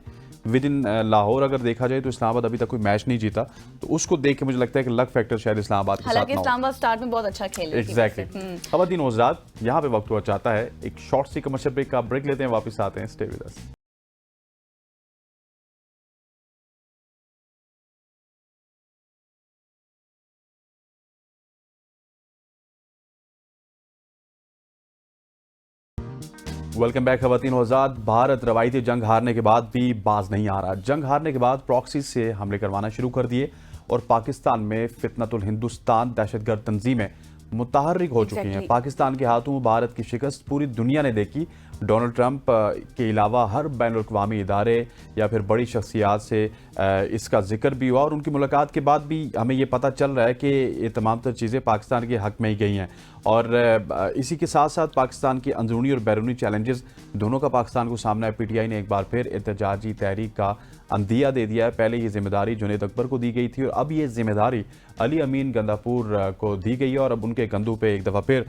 विद इन लाहौर अगर देखा जाए तो इस्लामाबाद अभी तक कोई मैच नहीं जीता। तो उसको देख के मुझे लगता है कि लक फैक्टर शायद इस्लामाबाद के साथ हालांकि ना हो। इस्लामाबाद स्टार्ट में बहुत अच्छा खेल रही थी वैसे। एग्जैक्टली। खवातीन और हज़रात, यहाँ पे वक्त हुआ चाहता है एक शॉर्ट सी कमर्शियल ब्रेक का। ब्रेक लेते हैं, वापस आते हैं। Stay with us. Welcome back खवातीन और हज़रात। भारत रवायती जंग हारने के बाद भी बाज नहीं आ रहा। जंग हारने के बाद प्रॉक्सी से हमले करवाना शुरू कर दिए और पाकिस्तान में फितनतुल हिंदुस्तान दहशतगर्द तंजीमें मुतहर्रिक हो चुकी हैं। पाकिस्तान के हाथों भारत की शिकस्त पूरी दुनिया ने देखी। डोनाल्ड ट्रंप के अलावा हर बैनुल-अक़वामी इदारे या फिर बड़ी शख्सियात से इसका जिक्र भी हुआ और उनकी मुलाकात के बाद भी हमें ये पता चल रहा है कि ये तमाम तर चीज़ें पाकिस्तान के हक़ में ही गई हैं। और इसी के साथ साथ पाकिस्तान के अंदरूनी और बैरूनी चैलेंजेस दोनों का पाकिस्तान को सामना है। PTI ने एक बार फिर एहतजाजी तहरीक का अंदिया दे दिया है। पहले ये जिम्मेदारी जुनैद अकबर को दी गई थी और अब ये जिम्मेदारी अली अमीन गंदापुर को दी गई है और अब उनके कंधों पे एक दफ़ा फिर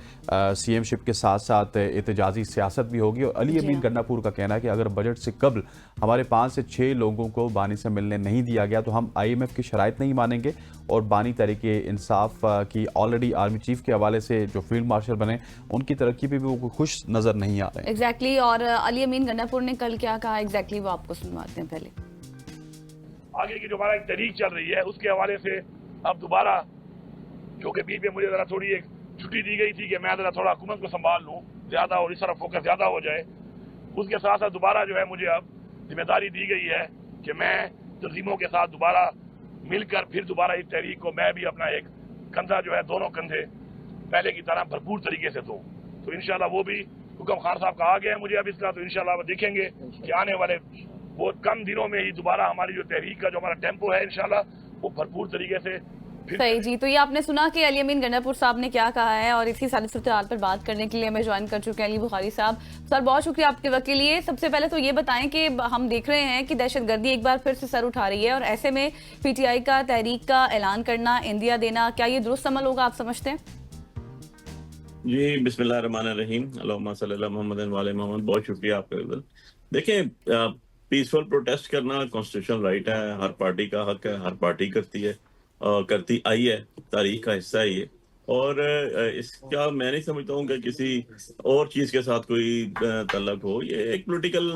CM-शिप के साथ साथ एहतजाजी सियासत भी होगी। और अली अमीन गंडापुर का कहना है कि अगर बजट से कबल हमारे 5 से 6 लोगों को बानी से मिलने नहीं दिया गया तो हम IMF की शराइत नहीं मानेंगे। और बानी तहरीके इंसाफ की ऑलरेडी आर्मी चीफ के हवाले से जो फील्ड मार्शल बने, उनकी तरक्की पे भी वो खुश नजर नहीं आ रहे हैं। एग्जैक्टली। और अली अमीन गंडापुर ने कल क्या कहा एग्जैक्टली, वो आपको सुनवाते हैं पहले। आगे की जो हमारा एक तहरीक चल रही है उसके हवाले से अब दोबारा, जो कि बीच में मुझे जरा थोड़ी एक छुट्टी दी गई थी कि मैं जरा थोड़ा हुकूमत को संभाल लूँ ज्यादा और इस तरफ फोकस ज्यादा हो जाए, उसके साथ साथ दोबारा जो है मुझे अब जिम्मेदारी दी गई है कि मैं तंजीमों के साथ दोबारा मिलकर फिर दोबारा इस तहरीक को मैं भी अपना एक कंधा जो है, दोनों कंधे पहले की तरह भरपूर तरीके से दूँ। तो इंशाल्लाह वो भी हुक्म खान साहब का आ गया है मुझे अब इसका, तो इंशाल्लाह देखेंगे कि आने वाले बहुत कम दिनों में ही दोबारा हमारी जो तहरीक का जो हमारा टेम्पो है इंशाल्लाह वो भरपूर तरीके से फिर। सही जी। तो ये आपने सुना कि अली अमीन गंडापुर साहब ने क्या कहा है और इसी सारी सूरत हाल पर बात करने के लिए हमें ज्वाइन कर चुके हैं अली बुखारी साहब। सर बहुत शुक्रिया आपके वक्त के लिए। सबसे पहले तो ये बताएं कि हम देख रहे हैं कि दहशतगर्दी एक बार फिर से सर उठा रही है और ऐसे में PTI का तहरीक का ऐलान करना, इंदिया देना, क्या ये दुरुस्त अमल होगा आप समझते हैं? जी बिस्मिल्लाहिर्रहमानिर्रहीम, अल्लाहुम्मा सल्ली अला मुहम्मद वाले मोहम्मद। बहुत शुक्रिया आपका। देखें, पीसफुल प्रोटेस्ट करना कॉन्स्टिट्यूशनल राइट है, हर पार्टी का हक है, हर पार्टी करती है, करती आई है, तारीख का हिस्सा है ये। और इसका मैं नहीं समझता हूँ कि किसी और चीज़ के साथ कोई तल्लक हो। ये एक पॉलिटिकल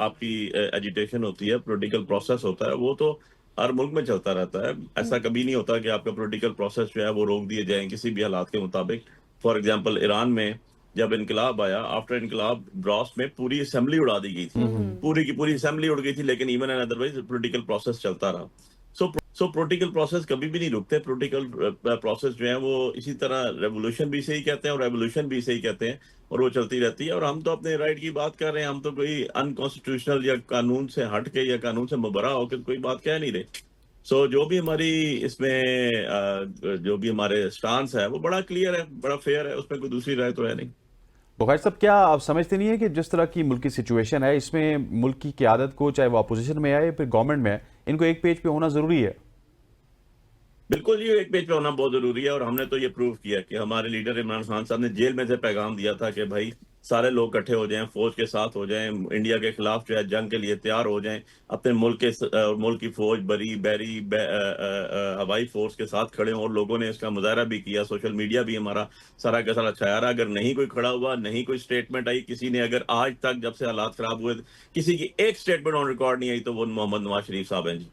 आपकी एजिटेशन होती है, पॉलिटिकल प्रोसेस होता है, वो तो हर मुल्क में चलता रहता है। ऐसा कभी नहीं होता कि आपका पॉलिटिकल प्रोसेस जो है वो रोक दिए जाएं किसी भी हालात के मुताबिक। फॉर एग्जांपल ईरान में जब इनकलाब आया, आफ्टर इनकलाब ब्रॉस में पूरी असेंबली उड़ा दी गई थी, पूरी की पूरी असेंबली उड़ गई थी, लेकिन even and otherwise political process चलता रहा। सो पॉलिटिकल प्रोसेस कभी भी नहीं रुकते। पॉलिटिकल प्रोसेस जो है वो इसी तरह रेवोल्यूशन भी सही कहते हैं और रेवोल्यूशन भी सही कहते हैं और वो चलती रहती है। और हम तो अपने राइट की बात कर रहे हैं, हम तो कोई अनकॉन्स्टिट्यूशनल या कानून से हट के या कानून से मुबर्रा होकर कोई बात कह नहीं रहे। जो भी हमारी इसमें जो भी हमारे स्टांस है वो बड़ा क्लियर है, बड़ा फेयर है, उसमें कोई दूसरी राय तो है नहीं। बुखारी साहब, क्या आप समझते नहीं है कि जिस तरह की मुल्क की सिचुएशन है, इसमें मुल्क की क़यादत को, चाहे वो अपोजिशन में आए या फिर गवर्नमेंट में है, इनको एक पेज पे होना जरूरी है? बिल्कुल जी, एक पेज पे होना बहुत जरूरी है। और हमने तो ये प्रूव किया कि हमारे लीडर इमरान खान साहब ने जेल में से पैगाम दिया था कि भाई सारे लोग इकट्ठे हो जाएं, फौज के साथ हो जाएं, इंडिया के खिलाफ जो है जंग के लिए तैयार हो जाएं, अपने मुल्क की फौज हवाई फोर्स के साथ खड़े हों। और लोगों ने इसका मुजाहरा भी किया, सोशल मीडिया भी हमारा सारा का सारा छाया रहा। अगर नहीं कोई खड़ा हुआ, नहीं कोई स्टेटमेंट आई किसी ने, अगर आज तक जब से हालात खराब हुए किसी की एक स्टेटमेंट ऑन रिकॉर्ड नहीं आई, तो वो मोहम्मद नवाज शरीफ साहब हैं जी।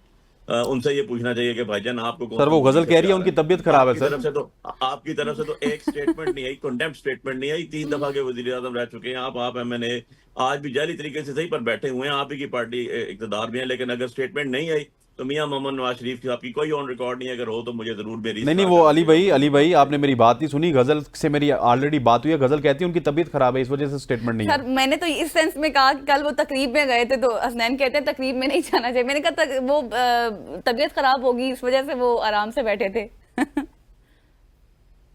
उनसे ये पूछना चाहिए कि भाईजान आपको कौन सर, सी वो मूवी गजल से कह रही है प्यार उनकी है? तबीयत खराब है आपकी सर। तरफ से तो आपकी तरफ से तो एक स्टेटमेंट नहीं आई, कंडेम्प्ट स्टेटमेंट नहीं आई। 3 दफा के वजीर आजम रह चुके हैं आप MNA, आज भी जाली तरीके से सही पर बैठे हुए हैं, आप ही की पार्टी इक़्तिदार में है। लेकिन अगर स्टेटमेंट नहीं आई तो मियां मोहम्मद नवाज शरीफ की आपकी कोई ऑन रिकॉर्ड नहीं है। अगर हो तो मुझे जरूर मेरी नहीं, वो अली भाई आपने मेरी बात नहीं सुनी। गजल से मेरी ऑलरेडी बात हुई है। गजल कहती है उनकी तबीयत खराब है, इस वजह से स्टेटमेंट नहीं सर है। मैंने तो इस सेंस में कहा कि कल वो तकरीब में गए थे तो हसनैन कहते हैं तकरीब में नहीं जाना चाहिए। मैंने कहा वो तबीयत खराब होगी इस वजह से वो आराम से बैठे थे।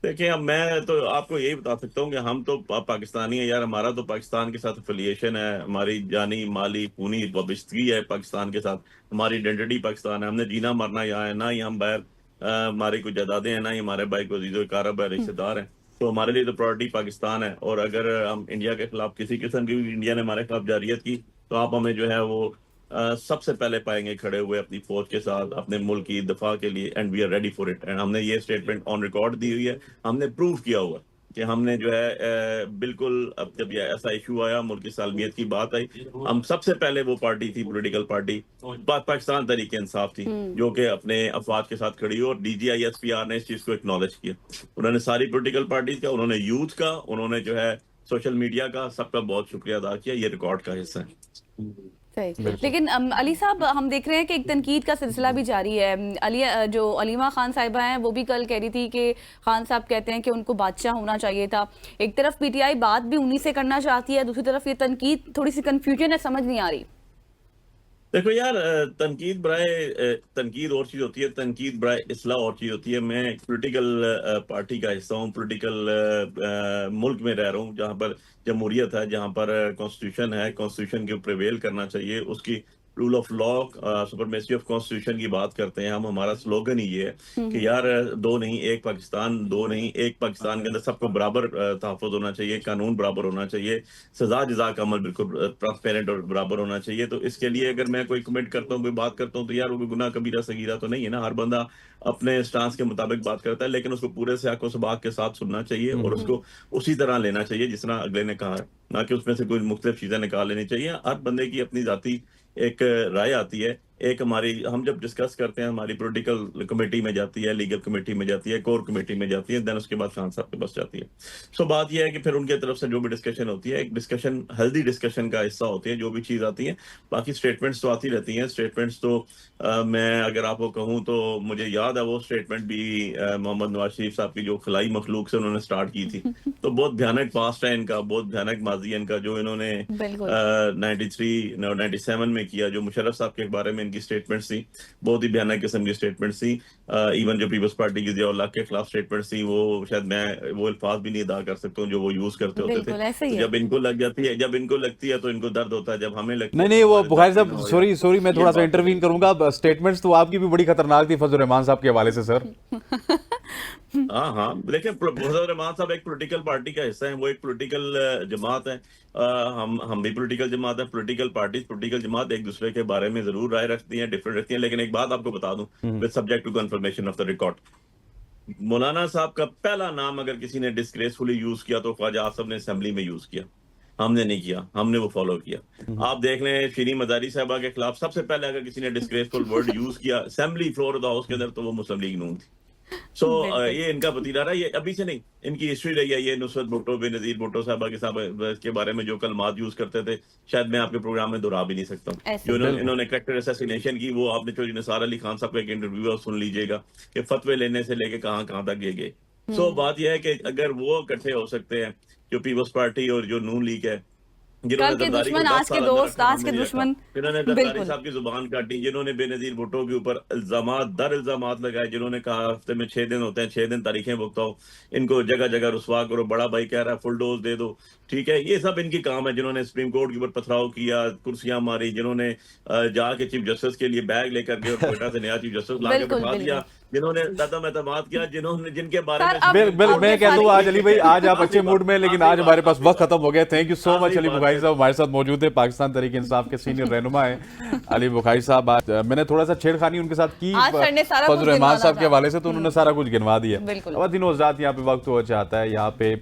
देखिए, अब मैं तो आपको यही बता सकता हूँ कि हम तो पाकिस्तानी है यार। हमारा तो पाकिस्तान के साथ एफिलिएशन है, हमारी जानी माली खूनी वाबस्तगी है पाकिस्तान के साथ, हमारी आइडेंटिटी पाकिस्तान है। हमने जीना मरना यहाँ है, ना ही हम बाहर हमारी कोई जायदादें हैं, ना ही हमारे भाई को अजीज़ो कारब है, रिश्तेदार हैं। तो हमारे लिए तो प्रायोरिटी पाकिस्तान है। और अगर हम इंडिया के खिलाफ किसी किस्म की इंडिया ने हमारे खिलाफ जारियत की तो आप हमें जो है वो सबसे पहले पाएंगे खड़े हुए अपनी फौज के साथ अपने मुल्क की दफा के लिए। And we are ready for it. And हमने ये स्टेटमेंट ऑन रिकॉर्ड दी हुई है, हमने प्रूव किया हुआ कि हमने जो है बिल्कुल, अब जब ये ऐसा इशू आया, मुल्क की सालमियत की बात आई, हम सबसे पहले वो पार्टी थी, पॉलिटिकल पार्टी पाकिस्तान तहरीक इंसाफ थी, जो कि अपने अफवाज के साथ खड़ी हुई। और DGI SPR ने इस चीज को एक्नॉलेज किया। उन्होंने सारी पॉलिटिकल पार्टीज का, उन्होंने यूथ का, उन्होंने जो है सोशल मीडिया का, सबका बहुत शुक्रिया अदा किया। ये रिकॉर्ड का हिस्सा है। सही। लेकिन अली साहब, हम देख रहे हैं कि एक तनकीद का सिलसिला भी जारी है। जो अलीमा खान साहिबा हैं वो भी कल कह रही थी कि खान साहब कहते हैं कि उनको बादशाह होना चाहिए था। एक तरफ PTI बात भी उन्हीं से करना चाहती है, दूसरी तरफ ये तनकीद, थोड़ी सी कंफ्यूजन है, समझ नहीं आ रही। देखो यार, तनकीद और चीज होती है, तनकीद बराए इस्लाह और चीज होती है। मैं एक पॉलिटिकल पार्टी का हिस्सा हूँ, पॉलिटिकल मुल्क में रह रहा हूँ जहाँ पर जमहूरियत है, जहाँ पर कॉन्स्टिट्यूशन है, कॉन्स्टिट्यूशन के प्रिवेल करना चाहिए, उसकी rule of law, supremacy of constitution की बात करते हैं हम। हमारा स्लोगन ही ये है कि यार दो नहीं एक पाकिस्तान, दो नहीं एक पाकिस्तान के अंदर सबको बराबर तहफ़्फ़ुज़ होना चाहिए, कानून बराबर होना चाहिए, सजा जजा का अमल बिल्कुल ट्रांसपेरेंट और बराबर होना चाहिए। तो इसके लिए अगर मैं कोई कमेंट करता हूँ, कोई बात करता हूँ, तो यार वो कोई गुनाह कबीरा सगीरा तो नहीं है ना। हर बंदा अपने स्टांस के मुताबिक बात करता है, लेकिन उसको पूरे से आंखों सबाक के साथ सुनना चाहिए और उसको उसी तरह लेना चाहिए जिस तरह अगले ने कहा है, ना कि उसमें से कोई मुख्तलिफ चीजें निकाल लेनी चाहिए। हर बंदे की अपनी जाती एक राय आती है। एक हमारी, हम जब डिस्कस करते हैं, हमारी पॉलिटिकल कमेटी में जाती है, लीगल कमेटी में जाती है, कोर कमेटी में जाती है, देन उसके बाद खान साहब के पास जाती है। सो बात यह है कि फिर उनके तरफ से जो भी डिस्कशन होती है, एक डिस्कशन, हेल्दी डिस्कशन का हिस्सा होती है जो भी चीज आती है। बाकी स्टेटमेंट्स तो आती रहती हैं। स्टेटमेंट्स तो मैं अगर आपको कहूँ तो मुझे याद है वो स्टेटमेंट भी मोहम्मद नवाज शरीफ साहब की जो खलाई मखलूक से उन्होंने स्टार्ट की थी। तो बहुत भयानक पास्ट है इनका, बहुत भयानक माजी है इनका, जो इन्होंने 97 में किया, जो मुशर्रफ साहब के बारे में इनकी स्टेटमेंट्स थी, बहुत ही भयानक किस्म की स्टेटमेंट्स थी। इवन जो पीपल्स पार्टी की जियाउल्लाह के खिलाफ स्टेटमेंट्स थी, वो शायद मैं वो अल्फाज भी नहीं अदा कर सकता हूँ जो वो यूज करते होते थे। तो जब इनको लग जाती है, जब इनको लगती है तो इनको दर्द होता है, जब हमें लगती है। नहीं, वो बुखारी साहब, सॉरी मैं थोड़ा सा इंटरवीन करूंगा। स्टेटमेंट्स तो आपकी भी बड़ी खतरनाक थी फजल रहमान साहब के हवाले से सर। हाँ, देखिए, फजल रहमान साहब एक पॉलिटिकल पार्टी का हिस्सा है, वो एक पॉलिटिकल जमात है। हम भी पॉलिटिकल जमात है। पॉलिटिकल पार्टीज, पॉलिटिकल जमात एक दूसरे के बारे में जरूर राय रखती हैं, डिफरेंट रखती हैं। लेकिन एक बात आपको बता दूं, with subject to confirmation of the record, मौलाना साहब का पहला नाम अगर किसी ने डिस्ग्रेसफुली यूज किया तो ख्वाजा आसफ ने असेंबली में यूज किया। हमने नहीं किया, हमने वो फॉलो किया। आप देख लें, शीरी मजारी साहबा के खिलाफ सबसे पहले अगर किसी ने डिस्ग्रेसफुल वर्ड यूज किया assembly floor of the house के अंदर, तो वो मुस्लिम लीग नून थी। सो ये इनका वतीरा रहा, ये अभी से नहीं, इनकी हिस्ट्री रही है। ये नुसरत भुट्टो, बेनजीर भुट्टो साहबा के बारे में जो कलमात यूज करते थे, शायद मैं आपके प्रोग्राम में दोहरा भी नहीं सकता हूँ। जो इन्होंने कैरेक्टर असैसिनेशन की, वो आपने चौधरी निसार अली खान साहब का एक इंटरव्यू सुन लीजिएगा कि फतवे लेने से लेके कहाँ कहाँ तक ये गए। सो बात यह है कि अगर वो इकट्ठे हो सकते हैं, जो पीपल्स पार्टी और जो नून लीग है, जिन्होंने कल के जरदारी को दुश्मन 10 आज के साल अंदर दोस्त, रखा, आज हमने के नहीं रखा। दुश्मन। जिन्होंने जरदारी बिल्कुल। साहब की जुबान काटी, जिन्होंने बेनजीर भुट्टो के ऊपर इल्जामात दर इल्जामात लगाए, जिन्होंने कहा हफ्ते में 6 दिन होते हैं, 6 दिन तारीखें भुगताओ, इनको जगह जगह रुसवा करो, बड़ा भाई कह रहा है फुल डोज दे दो, ठीक है, ये सब इनकी काम है। जिन्होंने सुप्रीम कोर्ट के ऊपर पथराव किया, कुर्सियां मारी, जिन्होंने जाके चीफ जस्टिस के लिए बैग लेकर गए और कोयटा से नया चीफ जस्टिस ला के बिल्कुल बैठा दिया, बिल्कुल जिन्होंने कदम एतमाद किया, जिन्होंने जिनके बारे सर, में अब मैं आपके कह दूं सारे- आज अली भाई, आज आप अच्छे मूड में, लेकिन आज हमारे पास वक्त खत्म हो गया। Thank you so much Ali Bukhari साहब, हमारे साथ मौजूद है, पाकिस्तान तहरीक इंसाफ के सीनियर रहनुमा है अली बुखारी साहब। आज मैंने थोड़ा सा छेड़खानी उनके साथ की आज सर ने सारा कुछ फजल रहमान गिनवाना साहब के था। हवाले से, तो उन्होंने सारा कुछ गिनवा दिया। बिल्कुल। अब दिनों रात यहाँ पे वक्त हो जाता है। यहाँ पे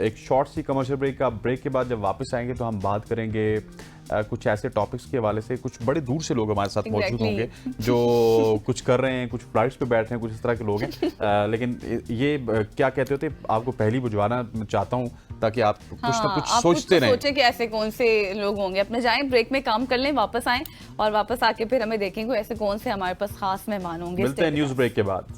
एक शॉर्ट सी कमर्शियल ब्रेक का, ब्रेक के बाद जब वापस आएंगे तो हम बात करेंगे कुछ ऐसे टॉपिक्स के हवाले से। कुछ बड़े दूर से लोग हमारे साथ मौजूद Exactly. होंगे जो कुछ कर रहे हैं, कुछ फ्लाइट्स पे बैठे हैं, कुछ इस तरह के लोग हैं। लेकिन ये क्या कहते होते, आपको पहली बुझवाना चाहता हूँ ताकि आप कुछ ना हाँ, कुछ आप सोचते तो रहें। सोचें कि ऐसे कौन से लोग होंगे। अपने जाएं, ब्रेक में काम कर लें, वापस आएं और वापस आके फिर हमें देखेंगे ऐसे कौन से हमारे पास खास मेहमान होंगे। मिलते हैं Stay with news us. Break के बाद।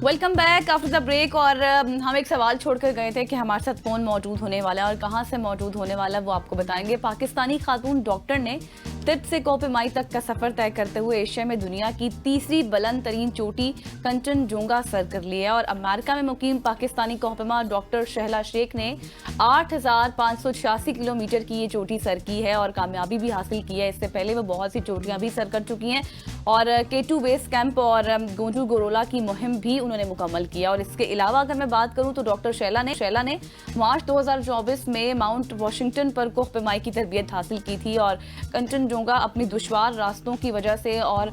Welcome back after the break. और हम एक सवाल छोड़कर गए थे कि हमारे साथ कौन मौजूद होने वाला है और कहां से मौजूद होने वाला है, वो आपको बताएंगे। पाकिस्तानी खातून डॉक्टर ने तिब्बत से कोपेमाई तक का सफर तय करते हुए एशिया में दुनिया की तीसरी बुलंद तरीन चोटी कंचनजुंगा सर कर ली है। और अमेरिका में मुकीम पाकिस्तानी कोपेमा डॉक्टर शहला शेख ने 8,586 किलोमीटर की ये चोटी सर की है और कामयाबी भी हासिल की है। इससे पहले वो बहुत सी चोटियां भी सर कर चुकी हैं और K2 बेस कैंप और गोंजू गोरोला की मुहिम भी उन्होंने मुकम्मल किया। और इसके अलावा अगर मैं बात करूं तो डॉक्टर शैला ने मार्च 2024 में माउंट वॉशिंगटन पर कोहपेमाई की तरबियत हासिल की थी और कंचनजुंगा अपनी दुश्वार रास्तों की वजह से और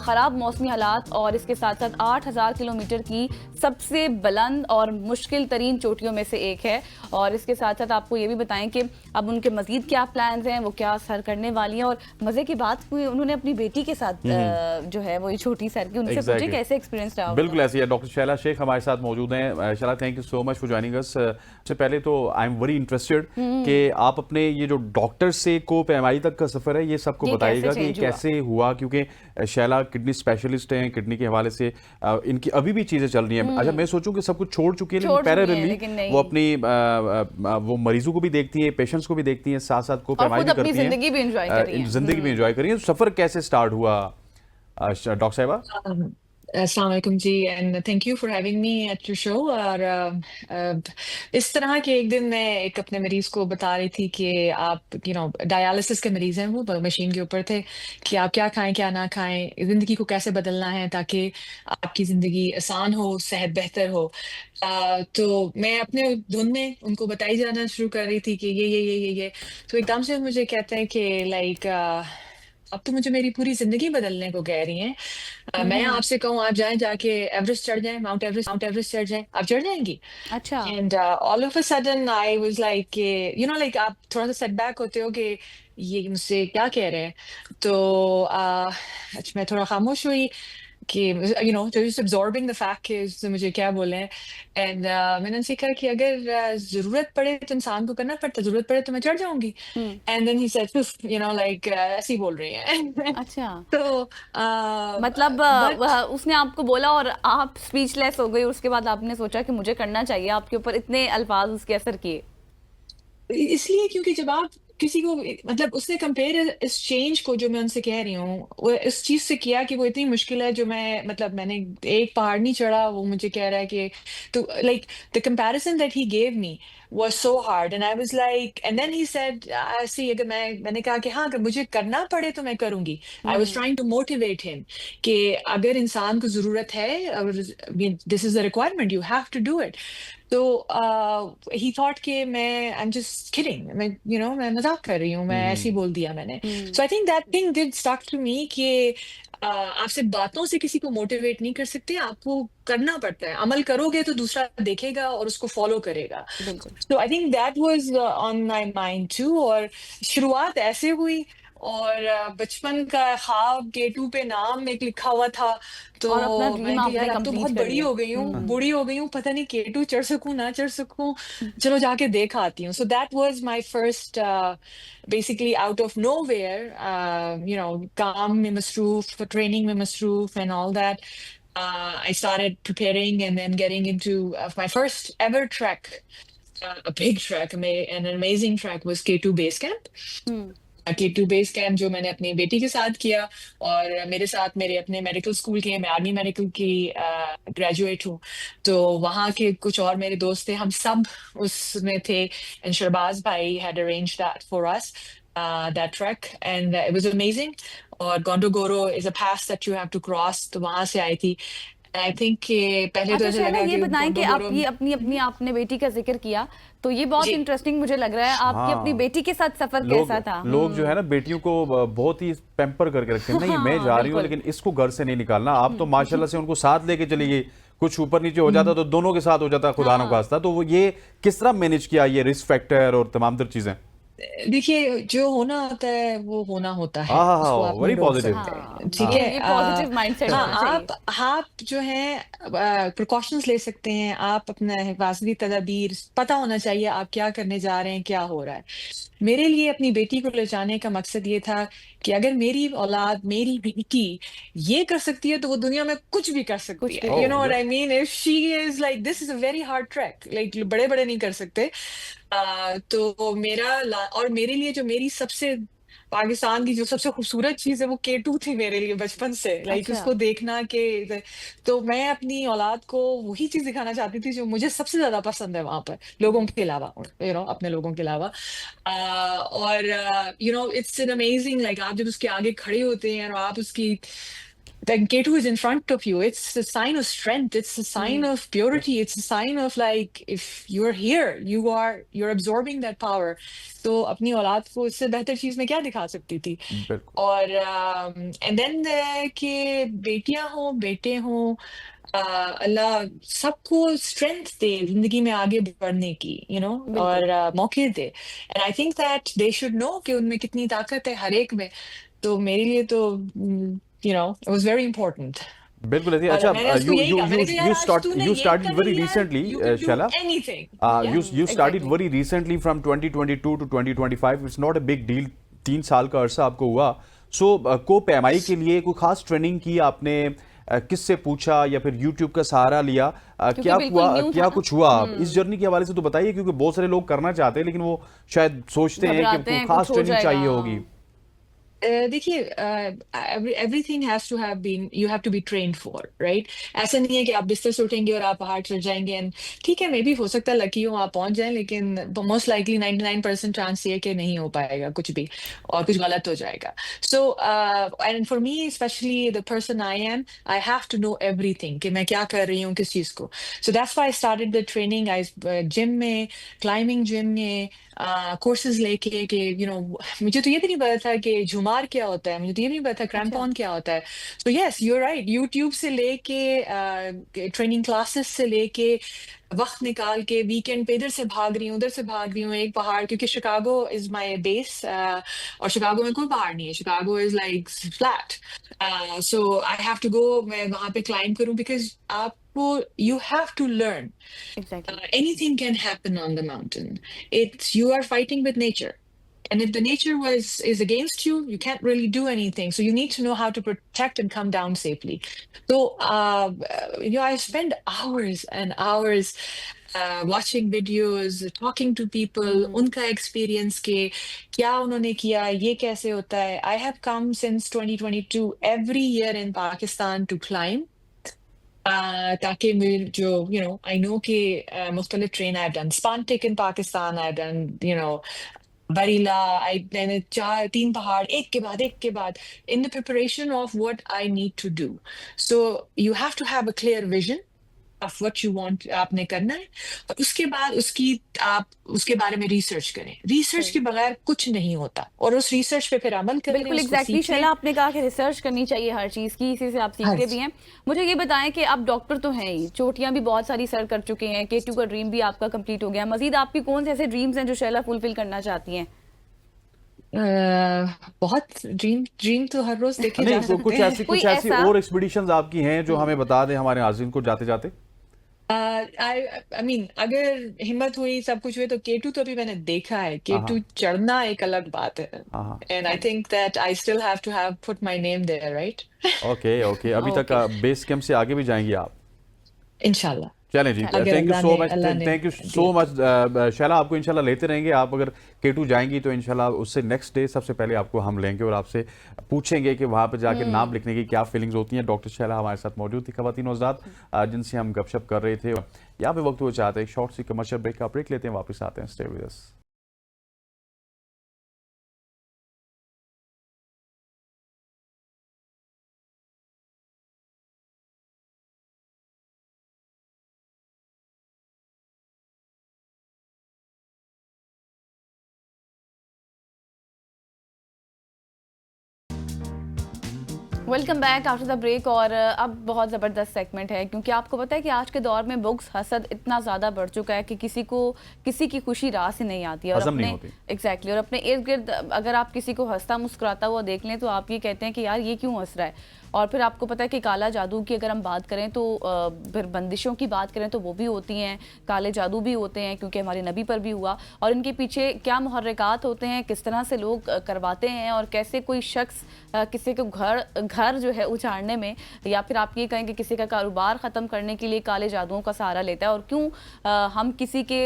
ख़राब मौसमी हालात और इसके साथ साथ 8,000 किलोमीटर की सबसे बुलंद और मुश्किल तरीन चोटियों में से एक है। और इसके साथ साथ आपको ये भी बताएं कि अब उनके मजीद क्या प्लान्स हैं, वो क्या सर करने वाली हैं। और मज़े की बात हुई, उन्होंने अपनी बेटी के साथ जो है वो ये छोटी सर की, उनसे पूछे Exactly. कैसे एक्सपीरियंस रहा। बिल्कुल ऐसी है। डॉक्टर शैला शेख हमारे साथ मौजूद हैं। Shaila, thank you so much for joining us. सबसे पहले तो आई एम वेरी इंटरेस्टेड कि आप अपने ये जो डॉक्टर से कोपेमाई तक का सफर है, ये सबको ये बताइएगा कैसे कि change हुआ? कैसे हुआ, क्योंकि शैला किडनी स्पेशलिस्ट हैं, किडनी के हवाले से इनकी अभी भी चीजें चल रही हैं। अच्छा, मैं सोचूं कि सब कुछ छोड़ चुकी है, छोड़ लेकिन चुकी हैं, पैरेलली लेकिन नहीं। वो अपनी वो मरीजों को भी देखती हैं, पेशेंट्स को भी देखती हैं, साथ साथ कोपेमाई खुद भी अपनी करती हैं, जिंदगी भी enjoy कर रही हैं। जिंदगी भी एंजॉय कर रही हैं। सफर कैसे स्टार्ट हुआ डॉक्टर साहिबा? अस्सलाम वालेकुम जी, and thank you for having me at your show. और इस तरह के एक दिन मैं एक अपने मरीज को बता रही थी कि आप डायलिसिस के मरीज हैं, वो मशीन के ऊपर थे कि आप क्या खाएं क्या ना खाएं, जिंदगी को कैसे बदलना है ताकि आपकी जिंदगी आसान हो, सेहत बेहतर हो। तो मैं अपने धुन में उनको बताई जाना शुरू कर रही थी कि ये तो एकदम से मुझे कहते हैं कि लाइक अब तो मुझे मेरी पूरी जिंदगी बदलने को कह रही हैं। मैं आपसे कहूँ आप जाएं, जाके एवरेस्ट चढ़ जाएं, माउंट एवरेस्ट चढ़ जाएं, आप चढ़ जाएंगी। अच्छा, and all of a sudden I was like like आप थोड़ा सा सेटबैक होते हो कि ये मुझसे क्या कह रहे हैं। तो अच्छा, मैं थोड़ा खामोश हुई कि just absorbing the fact कि उसने मुझे क्या बोले हैं। एंड मैंने उनसे कहा कि अगर जरूरत पड़े तो इंसान को करना पड़ता, जरूरत पड़े तो मैं चढ़ जाऊंगी। And then he said like ऐसे ही बोल रही हैं। अच्छा। तो मतलब but उसने आपको बोला और आप स्पीचलेस हो गई। उसके बाद आपने सोचा कि मुझे करना चाहिए, आपके ऊपर इतने अल्फाज उसके असर किए। इसलिए क्योंकि जब आप किसी को मतलब उसने कंपेयर इस चेंज को जो मैं उनसे कह रही हूँ वो इस चीज से किया कि वो इतनी मुश्किल है जो मैंने एक पहाड़ नहीं चढ़ा, वो मुझे कह रहा है कि तो like the comparison that he gave me was so hard and I was like and then he said see अगर मैंने कहा कि हाँ अगर मुझे करना पड़े तो मैं करूंगी। I was trying to motivate him कि अगर इंसान को जरूरत है, this is a requirement, you have to do it। तो he thought कि मैं I'm just kidding, मैं मजाक कर रही हूँ, मैं ऐसे ही बोल दिया मैंने। So I think that thing did stuck to me कि आप सिर्फ बातों से किसी को मोटिवेट नहीं कर सकते, आपको करना पड़ता है। अमल करोगे तो दूसरा देखेगा और उसको फॉलो करेगा। बिल्कुल। तो I think that was on my mind too. और शुरुआत ऐसे हुई और बचपन का ख्वाब K2 पे नाम एक लिखा हुआ था, तो और अपना ड्रीम मैंने कहा आपने यार अब तो कंप्लीट बहुत कर बड़ी लिया। हो गई हूँ, बूढ़ी हो गई हूँ, पता नहीं K2 चढ़ सकूं ना चढ़ सकूं, चलो जाके देख आती हूँ. So that was my first basically out of nowhere, काम में मसरूफ, ट्रेनिंग में मसरूफ and all that. I started preparing and then getting into my first ever trek, a big trek, an amazing trek was K2 Base Camp. K2 base camp जो मैंने अपनी बेटी के साथ किया, और मेरे साथ मेरे अपने मेडिकल स्कूल के, मैं आर्मी मेडिकल की ग्रेजुएट हूँ, तो वहाँ के कुछ और मेरे दोस्त थे, हम सब उसमें थे. एंड शहबाज भाई had arranged that for us, that trek, and it was amazing. और Gondogoro is a pass that you have to cross, तो वहां से आई थी. आई थिंक पहले तो अच्छा ऐसे शैला, लगा ये कि बताएं कि आप Gondogoro ये अपनी अपनी आपने बेटी का जिक्र किया, तो ये बहुत जी. इंटरेस्टिंग मुझे लग रहा है. आपकी अपनी हाँ। बेटी के साथ सफर लोग कैसा था? लोग जो है ना बेटियों को बहुत ही पैम्पर करके रखते हैं, नहीं मैं हाँ, जा रही हूँ बिल्कुल. लेकिन इसको घर से नहीं निकालना. आप तो माशाल्लाह से उनको साथ लेके चली गई, कुछ ऊपर नीचे हो जाता तो दोनों के साथ हो जाता, खुदा न खास्ता. तो वो ये किस तरह मैनेज किया, ये रिस्क फैक्टर और तमाम तर चीजें? देखिए, जो होना होता है वो होना होता है, हाँ हाँ उसको हाँ, आप वेरी नहीं रोक पॉजिटिव. सकते. हाँ, ठीक ये है. पॉजिटिव माइंडसेट हाँ, होना चाहिए. आप जो है प्रिकॉशंस ले सकते हैं, आप अपना हिफाजती तदाबीर पता होना चाहिए, आप क्या करने जा रहे हैं, क्या हो रहा है. मेरे लिए अपनी बेटी को ले जाने का मकसद ये था कि अगर मेरी औलाद, मेरी बेटी ये कर सकती है तो वो दुनिया में कुछ भी कर सकती कुछ भी है. कर you know Oh, what good. I mean, if she is like, this is a very hard track, like बड़े बड़े नहीं कर सकते. तो और मेरे लिए जो मेरी सबसे पाकिस्तान की जो सबसे खूबसूरत चीज है वो K2 थी मेरे लिए बचपन से, लाइक अच्छा. उसको देखना के. तो मैं अपनी औलाद को वही चीज दिखाना चाहती थी जो मुझे सबसे ज्यादा पसंद है वहां पर, लोगों के अलावा, अपने लोगों के अलावा. और इट्स एन अमेजिंग, लाइक आप जब उसके आगे खड़े होते हैं और आप उसकी, then K2 is in front of you. It's a sign of strength. It's a sign of purity. It's a sign of like, if you're here, you're absorbing that power. तो अपनी औलाद को इससे बेहतर चीज में क्या दिखा सकती थी. बिल्कुल. और एंड देन कि बेटियां हों, बेटे हों, अल्लाह सबको स्ट्रेंथ दे जिंदगी में आगे बढ़ने की, बिल्कुल. और मौके दे. And I think that they should know कि उनमें कितनी ताकत है हर एक में. तो मेरे लिए तो it was very important. बिल्कुल ऐसे. और अच्छा, मैंने उसको यही कहा, मैंने कहा यार आज तूने you ये started कर very लिया, recently, you can do Shaila. anything. You started exactly. very recently from 2022 to 2025. It's not a big deal. 3 साल का अरसा आपको हुआ. सो कोप एमआई के लिए कोई खास ट्रेनिंग की आपने, किससे पूछा या फिर YouTube का सहारा लिया? क्योंकि क्या बिल्कुल हुआ, new क्या था. कुछ हुआ? इस जर्नी के हवाले से तो बताइए, क्योंकि बहुत सारे लोग करना चाहते हैं लेकिन वो शायद सोचते हैं घबराते कि हैं, कोई खास कुछ हो ट्रेनिंग चाहिए जाएगा. होगी. देखिए, everything has to have been, you have to be trained for, right? ऐसा नहीं है कि आप बिस्तर से उठेंगे और आप पहाड़ चढ़ जाएंगे. एंड ठीक है, मे बी हो सकता है लकी हो आप पहुंच जाएं, लेकिन मोस्ट लाइकली 99% चांस ये है कि नहीं हो पाएगा कुछ भी, और कुछ गलत हो जाएगा. So and for me specially, the person I am, I have to know everything कि मैं क्या कर रही हूँ, किस चीज को. So that's why I started the training. I gym में, क्लाइंबिंग जिम में कोर्सेज लेके कि मुझे तो ये भी नहीं पता था कि झुमार क्या होता है, मुझे तो ये भी नहीं पता था क्रैम्पॉन क्या होता है. So yes, you are right, YouTube से लेके ट्रेनिंग क्लासेस से लेके वक्त निकाल के वीकेंड पे इधर से भाग रही हूँ, उधर से भाग रही हूँ. एक पहाड़, क्योंकि शिकागो इज माय बेस, और शिकागो में कोई पहाड़ नहीं है, Chicago is like flat. So I have to go, मैं वहां पे क्लाइंब करूँ, बिकॉज आपको, you have to learn. Exactly. Anything can happen on the mountain. You are fighting with nature. And if the nature is against you, you can't really do anything. So you need to know how to protect and come down safely. So, I spend hours and hours watching videos, talking to people, उनका experience के क्या उन्होंने किया, ये कैसे होता है. I have come since 2022 every year in Pakistan to climb. ताकि मेरे जो I know कि मुख्तलिफ train, I've done Spantic in Pakistan, I've done Barila, मैंने 3 पहाड़ एक के बाद in the preparation of what I need to do. So you have to have a clear vision of what you want आपने करना है, और उसके बाद आप उसके बारे में रिसर्च करें. रिसर्च के बगैर कुछ नहीं होता, और उस रिसर्च पे फिर अमल करें. बिल्कुल उसको एग्जैक्टली. सीखें. शैला, आपने कहा कि रिसर्च करनी चाहिए हर चीज़ की, इसी से आप हाँ सीखते जी. भी हैं. मुझे ये बताएं कि आप डॉक्टर तो हैं ही, चोटियां भी बहुत सारी सर कर चुके हैं, K2 का ड्रीम भी आपका कंप्लीट हो गया. मजीद आपकी कौन से ऐसे ड्रीम्स हैं जो शैला फुलफिल करना चाहती हैं? बहुत ड्रीम ड्रीम तो हर रोज देखे जा नहीं, सकते हैं। कोई कुछ ऐसी ऐसा और एक्सपीडिशंस आपकी हैं जो हमें बता दें हमारे नाज़रीन को जाते जाते। आई मीन अगर हिम्मत हुई सब कुछ हुए तो केटू तो अभी मैंने देखा है, हाँ केटू हाँ चढ़ना एक अलग बात है। हाँ हाँ। And I think that I still have to have put my name there, right? Okay okay, अभी तक ओके। बेस कैंप से आगे भी जाएंगी आप। इंशाल्लाह, चलें जी, अगर थैंक यू सो मच, अल्लाह ने थैंक यू सो दिया तो। मच शैला। आपको इंशाल्लाह लेते रहेंगे। आप अगर केटू जाएंगी तो इंशाल्लाह उससे नेक्स्ट डे सबसे पहले आपको हम लेंगे और आपसे पूछेंगे कि वहाँ पे जाके नाम लिखने की क्या फीलिंग्स होती हैं। डॉक्टर शैला हमारे साथ मौजूद थी, ख़वातीन और हज़रात, जिनसे हम गपशप कर रहे थे। यहाँ पे वक्त वो चाहते हैं शॉर्ट सी कमर्शियल ब्रेक का, ब्रेक लेते हैं, वापस आते हैं। Stay with us. Welcome back after the break. और अब बहुत ज़बरदस्त सेगमेंट है, क्योंकि आपको पता है कि आज के दौर में बुग्स, हसद इतना ज़्यादा बढ़ चुका है कि किसी की खुशी राह से नहीं आती है। और हजम नहीं अपने होती। एग्जैक्टली और अपने इर्द गिर्द अगर आप किसी को हंसता मुस्कुराता हुआ देख लें तो आप ये कहते हैं कि यार ये क्यों हंस रहा है। और फिर आपको पता है कि काला जादू की अगर हम बात करें तो फिर बंदिशों की बात करें तो वो भी होती हैं, काले जादू भी होते हैं, क्योंकि हमारे नबी पर भी हुआ। और इनके पीछे क्या मुहर्रिकात होते हैं, किस तरह से लोग करवाते हैं, और कैसे कोई शख्स किसी को घर जो है उजाड़ने में, या फिर आप ये कहें कि किसी का कारोबार ख़त्म करने के लिए काले जादुओं का सहारा लेता है। और क्यों हम किसी के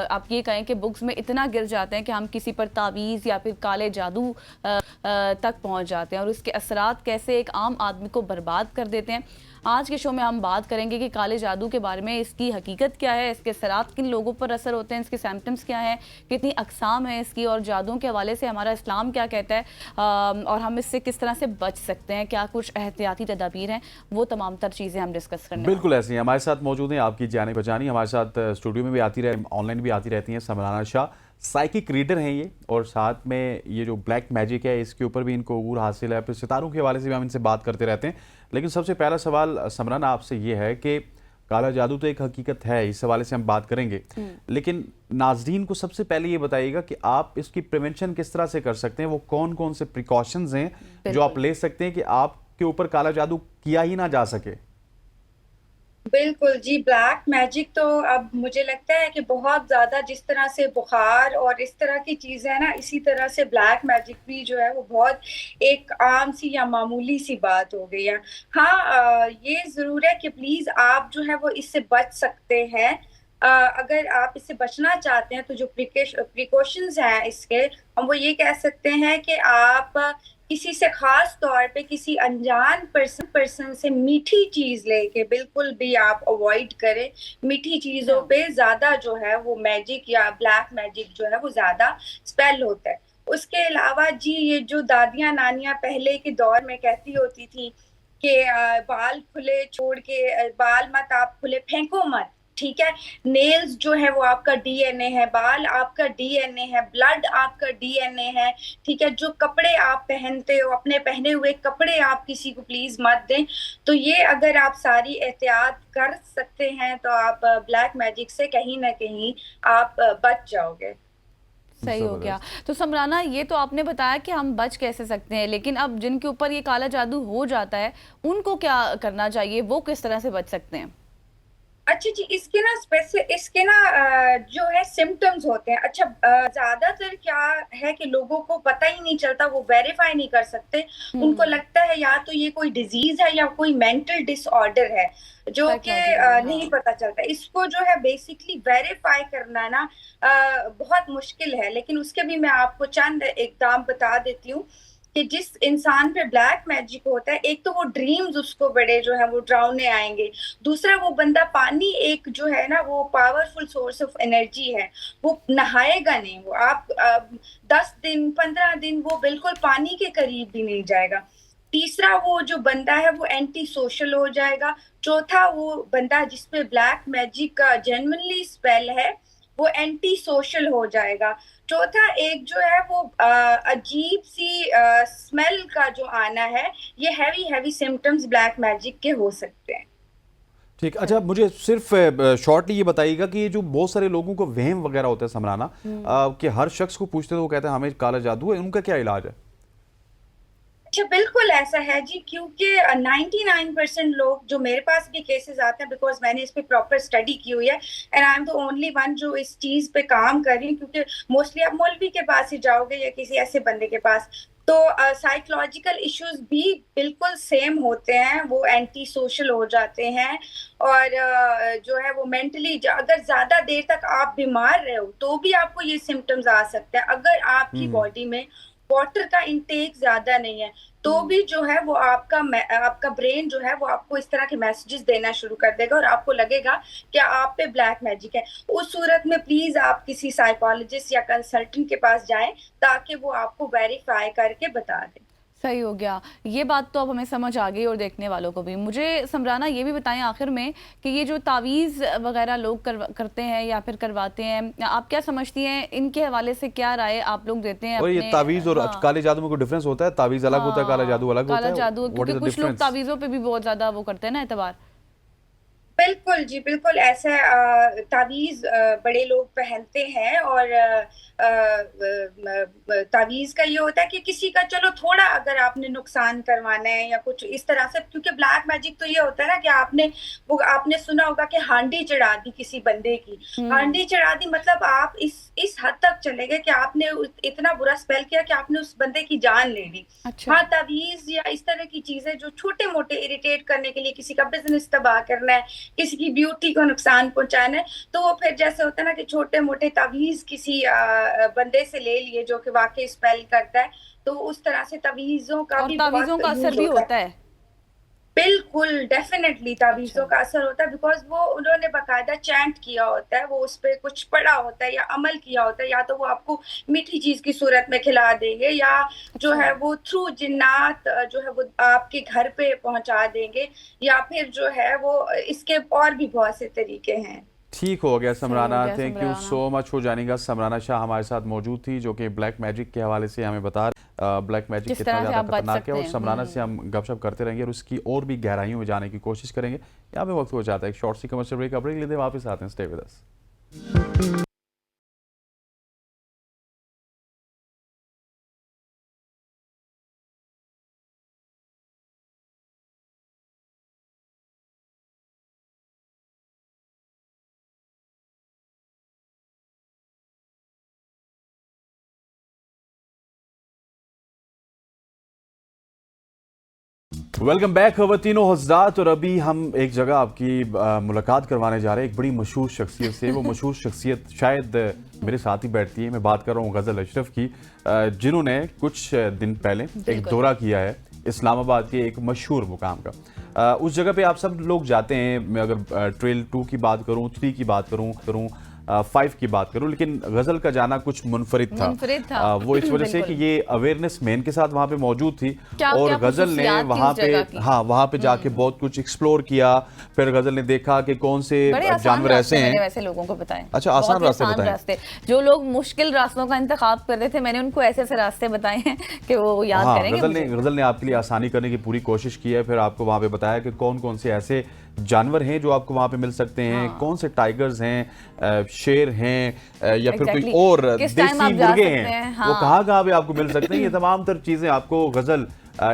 आप ये कहें कि बुक्स में इतना गिर जाते हैं कि हम किसी पर तावीज़ या फिर काले जादू तक पहुंच जाते हैं, और उसके असरात कैसे एक आम आदमी को बर्बाद कर देते हैं। आज के शो में हम बात करेंगे कि काले जादू के बारे में, इसकी हकीकत क्या है, इसके असरात किन लोगों पर असर होते हैं, इसके सिम्टम्स क्या हैं, कितनी अकसाम है इसकी, और जादुओं के हवाले से हमारा इस्लाम क्या कहता है, और हम इससे किस तरह से बच सकते हैं, क्या कुछ एहतियाती तदाबीर हैं, वो तमाम तर चीज़ें हम डिस्कस करने बिल्कुल ऐसे ही हमारे साथ मौजूद हैं आपकी जाने पहचानी, हमारे साथ स्टूडियो में भी आती रहे, ऑनलाइन भी आती रहती हैं, समराना शाह। साइकिक रीडर हैं ये, और साथ में ये जो ब्लैक मैजिक है इसके ऊपर भी इनको उबूर हासिल है। फिर सितारों के हवाले से भी हम इनसे बात करते रहते हैं। लेकिन सबसे पहला सवाल समराना आपसे ये है कि काला जादू तो एक हकीकत है, इस हवाले से हम बात करेंगे, लेकिन नाजरीन को सबसे पहले ये बताइएगा कि आप इसकी प्रिवेंशन किस तरह से कर सकते हैं, वो कौन कौन से प्रिकॉशंस हैं जो आप ले सकते हैं कि आपके ऊपर काला जादू किया ही ना जा सके। बिल्कुल जी, ब्लैक मैजिक तो अब मुझे लगता है कि बहुत ज्यादा, जिस तरह से बुखार और इस तरह की चीजें है ना, इसी तरह से ब्लैक मैजिक भी जो है वो बहुत एक आम सी या मामूली सी बात हो गई है। हाँ, ये जरूर है कि प्लीज आप जो है वो इससे बच सकते हैं। अगर आप इससे बचना चाहते हैं तो जो प्रिकॉशंस हैं इसके, हम वो ये कह सकते हैं कि आप किसी से खास तौर पे किसी अनजान पर्सन से मीठी चीज लेके बिल्कुल भी आप अवॉइड करें। मीठी चीजों पे ज्यादा जो है वो मैजिक या ब्लैक मैजिक जो है वो ज्यादा स्पेल होता है। उसके अलावा जी, ये जो दादियां नानियां पहले के दौर में कहती होती थी कि बाल खुले छोड़ के, बाल मत आप खुले फेंको मत, ठीक है। नेल्स जो है वो आपका डीएनए है, बाल आपका डीएनए है, ब्लड आपका डीएनए है, ठीक है। जो कपड़े आप पहनते हो, अपने पहने हुए कपड़े आप किसी को प्लीज मत दें। तो ये अगर आप सारी एहतियात कर सकते हैं तो आप ब्लैक मैजिक से कहीं ना कहीं आप बच जाओगे। सही हो गया। तो समराना, ये तो आपने बताया कि हम बच कैसे सकते हैं, लेकिन अब जिनके ऊपर ये काला जादू हो जाता है उनको क्या करना चाहिए, वो किस तरह से बच सकते हैं? अच्छा जी, इसके ना जो है सिम्टम्स होते हैं। अच्छा, ज्यादातर क्या है कि लोगों को पता ही नहीं चलता, वो वेरीफाई नहीं कर सकते। उनको लगता है या तो ये कोई डिजीज है या कोई मेंटल डिसऑर्डर है, जो कि नहीं पता चलता। इसको जो है बेसिकली वेरीफाई करना ना बहुत मुश्किल है, लेकिन उसके भी मैं आपको चंद इकदाम बता देती हूँ कि जिस इंसान पे ब्लैक मैजिक होता है, एक तो वो ड्रीम्स उसको बड़े जो है वो डरावने आएंगे। दूसरा, वो बंदा पानी एक जो है ना वो पावरफुल सोर्स ऑफ एनर्जी है, वो नहाएगा नहीं। वो आप 10 दिन 15 दिन वो बिल्कुल पानी के करीब भी नहीं जाएगा। तीसरा, वो जो बंदा है वो एंटी सोशल हो जाएगा। चौथा, वो बंदा जिसपे ब्लैक मैजिक का जेन्युइनली स्पेल है वो एंटी सोशल हो जाएगा। चौथा, एक जो है वो अजीब सी स्मेल का जो आना है। ये heavy heavy symptoms black magic के हो सकते हैं। ठीक। अच्छा, मुझे सिर्फ शॉर्टली ये बताइएगा कि ये जो बहुत सारे लोगों को वहम वगैरह होता है समराना, कि हर शख्स को पूछते हैं तो वो कहते हैं हमें काला जादू है, उनका क्या इलाज है? अच्छा, बिल्कुल ऐसा है जी, क्योंकि 99% लोग जो मेरे पास भी केसेस आते हैं, बिकॉज मैंने इस पे प्रॉपर स्टडी की हुई है and I am the only one जो इस चीज पे काम कर रही हूँ, क्योंकि मोस्टली आप मौलवी के पास ही जाओगे या किसी ऐसे बंदे के पास, तो साइकोलॉजिकल इश्यूज भी बिल्कुल सेम होते हैं, वो एंटी सोशल हो जाते हैं और जो है वो मेंटली अगर ज्यादा देर तक आप बीमार रहे हो तो भी आपको ये सिम्टम्स आ सकते हैं। अगर आपकी बॉडी में वाटर का इंटेक ज्यादा नहीं है तो भी जो है वो आपका ब्रेन जो है वो आपको इस तरह के मैसेजेस देना शुरू कर देगा और आपको लगेगा कि आप पे ब्लैक मैजिक है। उस सूरत में प्लीज आप किसी साइकोलॉजिस्ट या कंसल्टेंट के पास जाएं ताकि वो आपको वेरीफाई करके बता दें। सही हो गया, ये बात तो अब हमें समझ आ गई और देखने वालों को भी। मुझे समराना ये भी बताएं आखिर में कि ये जो तावीज़ वगैरह लोग करते हैं या फिर करवाते हैं, आप क्या समझती हैं, इनके हवाले से क्या राय आप लोग देते हैं? और ये तावीज़ और काले जादू में कोई डिफरेंस होता है? तावीज़ अलग होता है, काला जादू अलग होता है? काला जादू, क्योंकि कुछ लोग तावीज़ों पे भी बहुत ज्यादा वो करते हैं ना एतबार। बिल्कुल जी, बिल्कुल ऐसा तावीज़ बड़े लोग पहनते हैं और तावीज़ का ये होता है कि किसी का चलो थोड़ा अगर आपने नुकसान करवाना है या कुछ इस तरह से, क्योंकि ब्लैक मैजिक तो ये होता है ना कि आपने सुना होगा कि हांडी चढ़ा दी किसी बंदे की, हांडी चढ़ा दी मतलब आप इस हद तक चले गए कि आपने इतना बुरा स्पेल किया कि आपने उस बंदे की जान ले ली। अच्छा। हाँ, तावीज़ या इस तरह की चीजें जो छोटे मोटे इरिटेट करने के लिए, किसी का बिजनेस तबाह करना है, किसी की ब्यूटी को नुकसान पहुंचाना है, तो वो फिर जैसे होता है ना कि छोटे मोटे तावीज़ किसी बंदे से ले लिए जो कि वाकई स्पेल करता है, तो उस तरह से तावीज़ों का भी तावीज़ों का असर भी होता है। बिल्कुल, डेफिनेटली तावीज़ों का असर होता है, बिकॉज वो उन्होंने बाकायदा चैंट किया होता है, वो उस पर कुछ पढ़ा होता है या अमल किया होता है, या तो वो आपको मीठी चीज की सूरत में खिला देंगे या जो है वो थ्रू जिन्नात जो है वो आपके घर पे पहुंचा देंगे, या फिर जो है वो इसके और भी बहुत से तरीके हैं। ठीक हो गया Samrana, thank you so much for joining us. Samrana Shah हमारे साथ मौजूद थी जो कि ब्लैक मैजिक के हवाले से हमें बता ब्लैक मैजिक कितना ज़्यादा खतरनाक है, और समराना से हम गपशप करते रहेंगे और उसकी और भी गहराइयों में जाने की कोशिश करेंगे। यहाँ पे वक्त हो जाता है एक शॉर्ट सी कमर्शियल ब्रेक, ब्रेक लेते वापस आते हैं, stay with us. Welcome back खवातीनो हज़रात, और अभी हम एक जगह आपकी मुलाकात करवाने जा रहे हैं एक बड़ी मशहूर शख्सियत से। वो मशहूर शख्सियत शायद मेरे साथ ही बैठती है, मैं बात कर रहा हूँ गज़ल अशरफ की, जिन्होंने कुछ दिन पहले एक दौरा किया है इस्लामाबाद के एक मशहूर मुकाम का। उस जगह पे आप सब लोग जाते हैं, मैं अगर ट्रेल 2 की बात करूँ, 3 की बात करूँ 5 की बात करूं, लेकिन गजल का जाना कुछ मुनफरिद था। वो इस वजह से कि ये अवेयरनेस मैन के साथ वहां पे मौजूद थी और गजल ने वहां पे जाके बहुत कुछ एक्सप्लोर किया। फिर गजल ने देखा कि कौन से जानवर ऐसे हैं, वैसे लोगों को बताएं। अच्छा, आसान रास्ते जो लोग मुश्किल रास्तों का इंतखाब कर रहे थे, मैंने उनको ऐसे ऐसे रास्ते बताए हैं कि वो याद करेंगे। गजल ने आपके लिए आसानी करने की पूरी कोशिश की है। फिर आपको वहां पे बताया कि कौन कौन से ऐसे जानवर हैं जो आपको वहां पे मिल सकते हैं, कौन से टाइगर्स हैं, शेर हैं या फिर कोई और देसी मुर्गे हैं, वो कहाँ पे आपको मिल सकते हैं। ये तमाम तर चीजें आपको गजल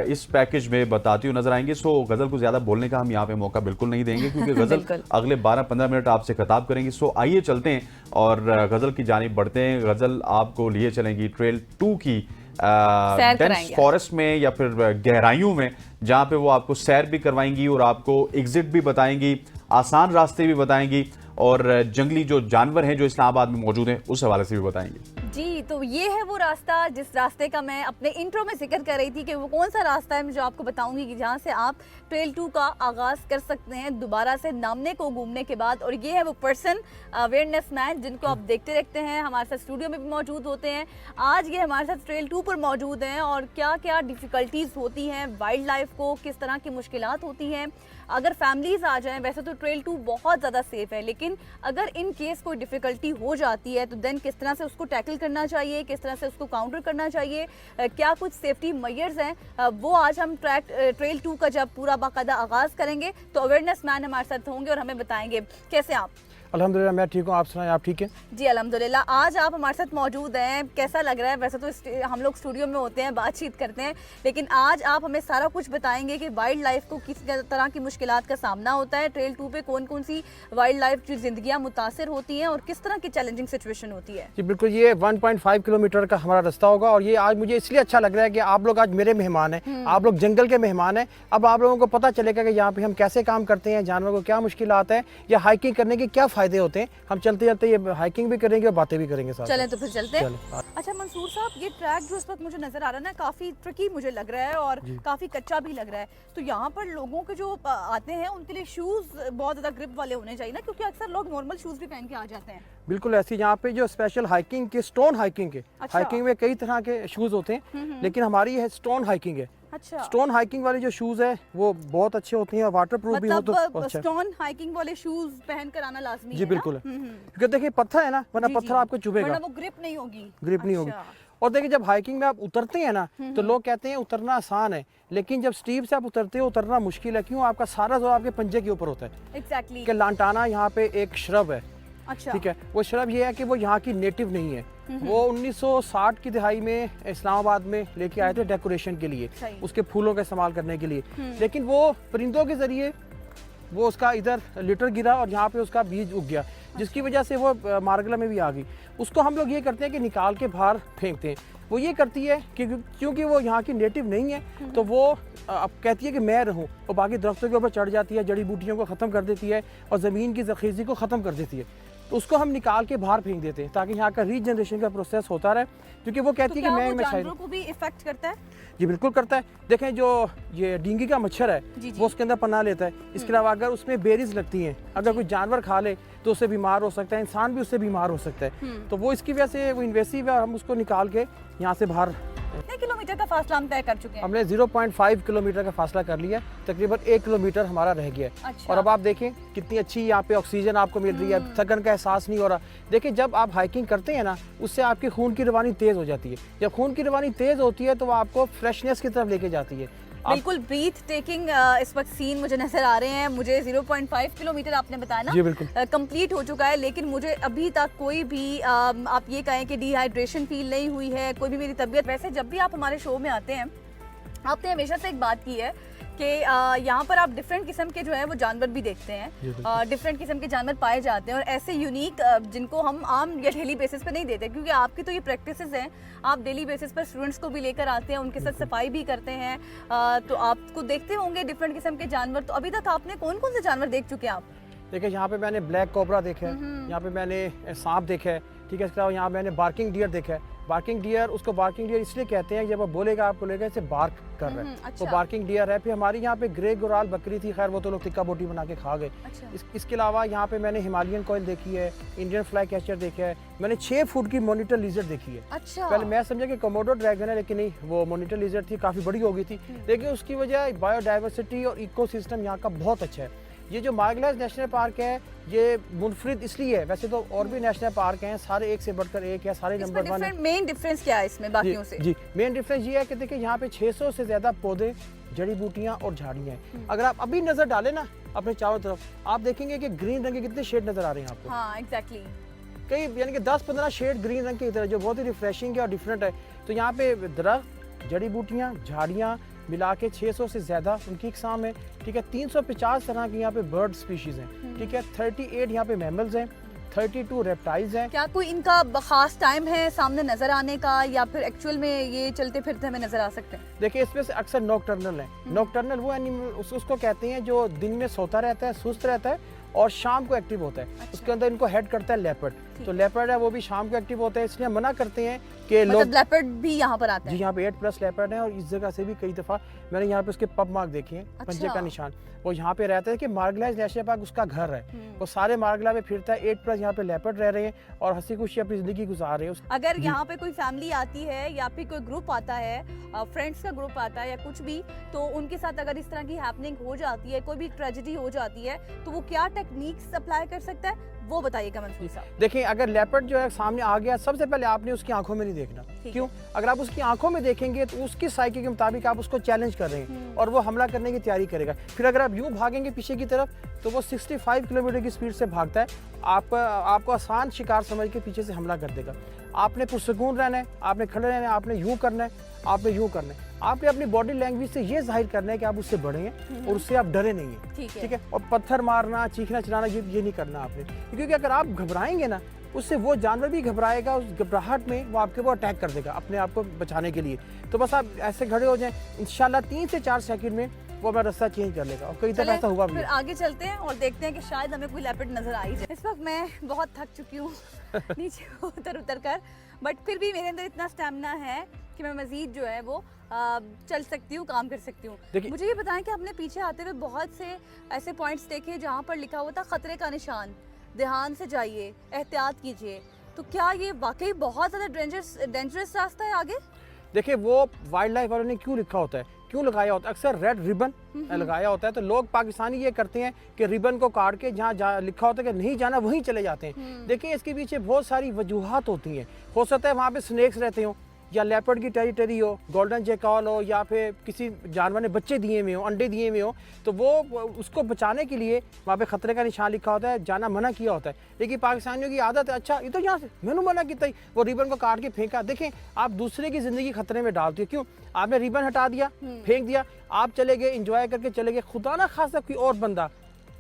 इस पैकेज में बताती हुई नजर आएंगे। सो गजल को ज्यादा बोलने का हम यहाँ पे मौका बिल्कुल नहीं देंगे क्योंकि गजल अगले 12-15 मिनट आपसे खिताब करेंगी। सो आइए चलते हैं और गजल की जानिब बढ़ते हैं। गजल आपको लिए चलेंगी ट्रेल 2 की डेंस फॉरेस्ट में या फिर गहराइयों में, जहां पे वो आपको सैर भी करवाएंगी और आपको एग्जिट भी बताएंगी, आसान रास्ते भी बताएंगी और जंगली जो जानवर हैं जो इस्लामाबाद में मौजूद हैं उस हवाले से भी बताएंगे। जी, तो ये है वो रास्ता जिस रास्ते का मैं अपने इंट्रो में जिक्र कर रही थी कि वो कौन सा रास्ता है जो आपको बताऊंगी कि जहाँ से आप ट्रेल 2 का आगाज़ कर सकते हैं दोबारा से नामने को घूमने के बाद। और ये है वो पर्सन अवेयरनेस मैन जिनको आप देखते रहते हैं, हमारे साथ स्टूडियो में भी मौजूद होते हैं। आज ये हमारे साथ ट्रेल 2 पर मौजूद हैं और क्या क्या डिफ़िकल्टीज़ होती हैं, वाइल्ड लाइफ को किस तरह की मुश्किलात होती हैं अगर फैमिलीज़ आ जाएं। वैसे तो ट्रेल 2 बहुत ज़्यादा सेफ है, लेकिन अगर इन केस कोई डिफ़िकल्टी हो जाती है तो देन किस तरह से उसको टैकल करना चाहिए, किस तरह से उसको काउंटर करना चाहिए, क्या कुछ सेफ्टी मेजर्स हैं, वो आज हम ट्रेल 2 का जब पूरा बाकायदा आगाज़ करेंगे तो अवेयरनेस मैन हमारे साथ होंगे और हमें बताएंगे। कैसे आप? अल्हम्दुलिल्लाह मैं ठीक हूँ, आप सुनाएं, आप ठीक हैं? जी अल्हम्दुलिल्लाह। आज आप हमारे साथ मौजूद हैं, कैसा लग रहा है? वैसे तो हम लोग स्टूडियो में होते हैं, बातचीत करते हैं, लेकिन आज आप हमें सारा कुछ बताएंगे कि वाइल्ड लाइफ को किस तरह की मुश्किलात का सामना होता है, ट्रेल 2 पे कौन कौन सी वाइल्ड लाइफ की जिंदगियाँ मुतासर होती हैं और किस तरह की चैलेंजिंग सिचुएशन होती है। जी बिल्कुल, ये 1.5 किलोमीटर का हमारा रास्ता होगा और ये आज मुझे इसलिए अच्छा लग रहा है कि आप लोग आज मेरे मेहमान हैं, आप लोग जंगल के मेहमान हैं। अब आप लोगों को पता चलेगा कि यहाँ पे हम कैसे काम करते हैं, जानवरों को क्या मुश्किलात है या हाइकिंग करने के क्या फ़ायदे होते हैं। हम चलते चलते ये हाइकिंग भी करेंगे और बातें भी करेंगे साथ। चलें तो फिर चलते हैं। चलें। अच्छा मंसूर साहब, ये ट्रैक जो इस वक्त मुझे नजर आ रहा है ना, काफी ट्रिकी मुझे लग रहा है और काफी कच्चा भी लग रहा है, तो यहाँ पर लोगों के जो आते हैं उनके लिए शूज बहुत ज्यादा ग्रिप वाले होने चाहिए ना, क्योंकि अक्सर लोग नॉर्मल शूज भी पहन के आ जाते हैं। बिल्कुल ऐसी यहाँ पे जो स्पेशल हाइकिंग के स्टोन हाइकिंग के हाइकिंग में कई तरह के शूज होते हैं, लेकिन हमारी ये स्टोन हाइकिंग है। अच्छा। स्टोन हाइकिंग वाले जो शूज है वो बहुत अच्छे होते हैं और वाटर प्रूफ भी हो तो अच्छा। स्टोन हाइकिंग वाले शूज पहन कर आना लाजमी है। जी बिल्कुल, क्योंकि देखिए पत्थर है ना, वरना पत्थर आपको चुभेगा, वरना वो ग्रिप नहीं होगी। ग्रिप नहीं होगी। और देखिए जब हाइकिंग में आप उतरते हैं ना तो लोग कहते हैं उतरना आसान है, लेकिन जब स्टीप से आप उतरते हो उतरना मुश्किल है। क्यों? आपका सारा जोर आपके पंजे के ऊपर होता है। एग्जैक्टली। कि लांटाना यहाँ पे एक श्रब है। अच्छा। ठीक है, वो श्रब ये है कि वो यहाँ की नेटिव नहीं है, वो 1960 की दिहाई में इस्लामाबाद में लेके आए थे डेकोरेशन के लिए, उसके फूलों का इस्तेमाल करने के लिए, लेकिन वो परिंदों के जरिए वो उसका इधर लिटर गिरा और यहाँ पे उसका बीज उग गया, जिसकी वजह से वो मार्गला में भी आ गई। उसको हम लोग ये करते हैं कि निकाल के बाहर फेंकते हैं। वो ये करती है कि क्योंकि वो यहाँ की नेटिव नहीं है तो वो अब कहती है कि मैं रहूँ, और बाकी दरख्तों के ऊपर चढ़ जाती है, जड़ी बूटियों को ख़त्म कर देती है और ज़मीन की ज़ख़ीज़ी को ख़त्म कर देती है। तो उसको हम निकाल के बाहर फेंक देते हैं ताकि यहाँ का रीजनरेशन का प्रोसेस होता रहे, क्योंकि वो कहती है कि मैं जानवरों को भी इफेक्ट करता है। जी बिल्कुल करता है। देखें जो ये डींगी का मच्छर है वो उसके अंदर पनाह लेता है। इसके अलावा अगर उसमें बेरीज लगती हैं, अगर कोई जानवर खा ले तो उससे बीमार हो सकता है, इंसान भी उससे बीमार हो सकता है। तो वो इसकी वजह से वो इन्वेसिव है और हम उसको निकाल के यहाँ से बाहर। कितने किलोमीटर का फासला हम तय कर चुके हैं? हमने 0.5 किलोमीटर का फासला कर लिया, तकरीबन 1 किलोमीटर हमारा रह गया है। अच्छा। और अब आप देखें कितनी अच्छी यहाँ पे ऑक्सीजन आपको मिल रही है, थकन का एहसास नहीं हो रहा। देखिए जब आप हाइकिंग करते हैं ना, उससे आपके खून की रवानी तेज हो जाती है। जब खून की रवानी तेज होती है तो वो आपको फ्रेशनेस की तरफ लेके जाती है। बिल्कुल ब्रीथ टेकिंग इस वक्त सीन मुझे नजर आ रहे हैं। मुझे 0.5 किलोमीटर आपने बताया ना, जी बिल्कुल कंप्लीट हो चुका है, लेकिन मुझे अभी तक कोई भी आप ये कहें कि डिहाइड्रेशन फील नहीं हुई है, कोई भी मेरी तबीयत। वैसे जब भी आप हमारे शो में आते हैं आपने हमेशा से एक बात की है कि यहाँ पर आप डिफरेंट किस्म के जो है वो जानवर भी देखते हैं, डिफरेंट किस्म के जानवर पाए जाते हैं और ऐसे यूनिक जिनको हम आम या डेली बेसिस पे नहीं देते, क्योंकि आपकी तो ये प्रैक्टिसेस हैं, आप डेली बेसिस पर स्टूडेंट्स को भी लेकर आते हैं, उनके साथ सफाई भी करते हैं, तो आपको देखते होंगे डिफरेंट किस्म के जानवर। तो अभी तक आपने कौन कौन से जानवर देख चुके हैं आप? देखिए यहाँ पे मैंने ब्लैक कोबरा देखा है, यहाँ पे मैंने सांप देखा है, ठीक है। इसके अलावा यहाँ मैंने बार्किंग डियर देखा है। बार्किंग डियर, उसको बार्किंग डियर इसलिए कहते हैं जब वो बोलेगा आपको लेगा इसे बार्क कर रहा है, अच्छा। तो बार्किंग डियर है। फिर हमारी यहाँ पे ग्रे गोराल बकरी थी, खैर वो तो लोग टिक्का बोटी बना के खा गए। अच्छा। इसके अलावा यहाँ पे मैंने हिमालयन कोयल देखी है, इंडियन फ्लाई कैचर देखा है, मैंने 6 फुट की मॉनिटर लिजर्ड देखी है। अच्छा। पहले मैं समझा कि कोमोडो ड्रैगन है, लेकिन नहीं, वो मॉनिटर लिजर्ड थी, काफ़ी बड़ी हो गई थी, लेकिन उसकी वजह बायोडाइवर्सिटी और इकोसिस्टम यहाँ का बहुत अच्छा है। ये जो मार्गलाइज नेशनल पार्क है ये मुनफरिद इसलिए है, वैसे तो और भी नेशनल पार्क हैं, सारे एक से बढ़कर एक है, सारे नंबर 1 है। मेन डिफरेंस क्या है इसमें बाकियों से? जी मेन डिफरेंस ये है कि देखिए यहाँ पे 600 से ज़्यादा पौधे, जड़ी बूटियाँ और झाड़ियाँ हैं। अगर आप अभी नज़र डालें ना अपने चारों तरफ, आप देखेंगे कि ग्रीन रंग के कितने शेड नज़र आ रहे हैं आपको। हाँ एग्जैक्टली, कई यानी कि 10-15 शेड ग्रीन रंग की तरह, जो बहुत ही रिफ्रेशिंग है और डिफरेंट है। तो यहाँ पे दरख्त, जड़ी बूटियाँ, झाड़ियाँ मिला के 600 से ज़्यादा उनकी इकसाम है, ठीक है। 350 तरह की यहाँ पे बर्ड स्पीशीज़ हैं, ठीक है। 38 यहाँ पे मैमल्स हैं, 32 रेप्टाइल्स हैं। क्या कोई इनका खास टाइम है सामने नजर आने का, या फिर एक्चुअल में ये चलते फिरते हमें नजर आ सकते हैं? देखिए इसमें से अक्सर नॉकटर्नल है। नॉकटर्नल वो एनिमल उसको कहते हैं जो दिन में सोता रहता है, सुस्त रहता है और शाम को एक्टिव होता है। अच्छा। उसके अंदर इनको हेड करता है लेपर्ड, तो लेपर्ड है वो भी शाम को एक्टिव होता है, इसलिए मना करते हैं कि लोग। लेपर्ड भी यहाँ पर आते हैं? जी यहाँ पे 8+ लेपर्ड है, और इस जगह से भी कई दफ़ा मैंने यहाँ पे उसके पब मार्क देखे हैं। अच्छा। पंजे का निशान वो यहाँ पे रहता है कि मार्गलाइज नेशनल पार्क उसका घर है, वो सारे मार्गला में फिरता है। 8+ यहाँ पे लेपर्ड रह रहे हैं और हंसी खुशी अपनी जिंदगी गुजार रहे हैं। अगर यहाँ पे कोई फैमिली आती है या फिर कोई ग्रुप आता है, फ्रेंड्स का ग्रुप आता है या कुछ भी, तो उनके साथ अगर इस तरह की हैपनिंग हो जाती है, कोई भी ट्रेजेडी हो जाती है, तो वो क्या टेक्निक्स अप्लाई कर सकता है, वो बताइएगा मंसूर साहब। देखिए, अगर लेपर्ड जो है सामने आ गया, सबसे पहले आपने उसकी आंखों में नहीं देखना। क्यों? अगर आप उसकी आंखों में देखेंगे तो उसकी साइकी के मुताबिक आप उसको चैलेंज कर रहे हैं और वो हमला करने की तैयारी करेगा। फिर अगर आप यूं भागेंगे पीछे की तरफ तो वो 65 किलोमीटर की स्पीड से भागता है, आपको आसान शिकार समझ के पीछे से हमला कर देगा। आपने पुरसकून रहना है, आपने खड़े रहना है, आपने यूं करना है, आपने यूं करना है। आपने अपनी बॉडी लैंग्वेज से ये जाहिर करना है कि आप उससे बड़े हैं और उससे आप डरे नहीं हैं। ठीक है? और पत्थर मारना, चीखना चिल्लाना ये नहीं करना आपने, क्योंकि अगर आप घबराएंगे ना, उससे वो जानवर भी घबराएगा, उस घबराहट में वो आपके ऊपर अटैक कर देगा अपने आप को बचाने के लिए। तो बस आप ऐसे खड़े हो जाएं, इंशाल्लाह 3 से 4 सेकंड में वो अपना रास्ता चेंज कर लेगा। और कई दफा ऐसा हुआ भी। फिर आगे चलते हैं और देखते हैं कि शायद हमें कोई लेपर्ड नजर आ ही जाए। इस वक्त मैं बहुत थक चुकी हूँ नीचे उतर कर, बट फिर भी मेरे अंदर इतना स्टैमिना है कि मैं मजीद जो है वो चल सकती हूँ, काम कर सकती हूँ। मुझे ये बताएं कि आपने पीछे आते हुए बहुत से ऐसे पॉइंट्स देखे जहाँ पर लिखा हुआ था खतरे का निशान, ध्यान से जाइए, एहतियात कीजिए। तो क्या ये वाकई बहुत ज़्यादा डेंजरस रास्ता है आगे? देखिए, वो वाइल्ड लाइफ वालों ने क्यों लिखा होता है, क्यों लगाया होता है? अक्सर रेड रिबन लगाया होता है, तो लोग पाकिस्तानी ये करते हैं कि रिबन को काट के जहाँ लिखा होता है कि नहीं जाना वहीं चले जाते हैं। देखिए, इसके पीछे बहुत सारी वजूहात होती हैं। हो सकता है वहाँ पे स्नेक्स रहते हो, या लेपर्ड की टेरिटरी हो, गोल्डन जैकल हो, या फिर किसी जानवर ने बच्चे दिए हुए हो, अंडे दिए हुए हो, तो वो उसको बचाने के लिए वहाँ पे खतरे का निशान लिखा होता है, जाना मना किया होता है। लेकिन पाकिस्तानियों की आदत है, अच्छा ये तो यहाँ से मैंने मना किया, वो रिबन को काट के फेंका। देखें, आप दूसरे की ज़िंदगी खतरे में डालते हो। क्यों? आपने रिबन हटा दिया, फेंक दिया, आप चले गए, इंजॉय करके चले गए, खुदा ना खासा कोई और बंदा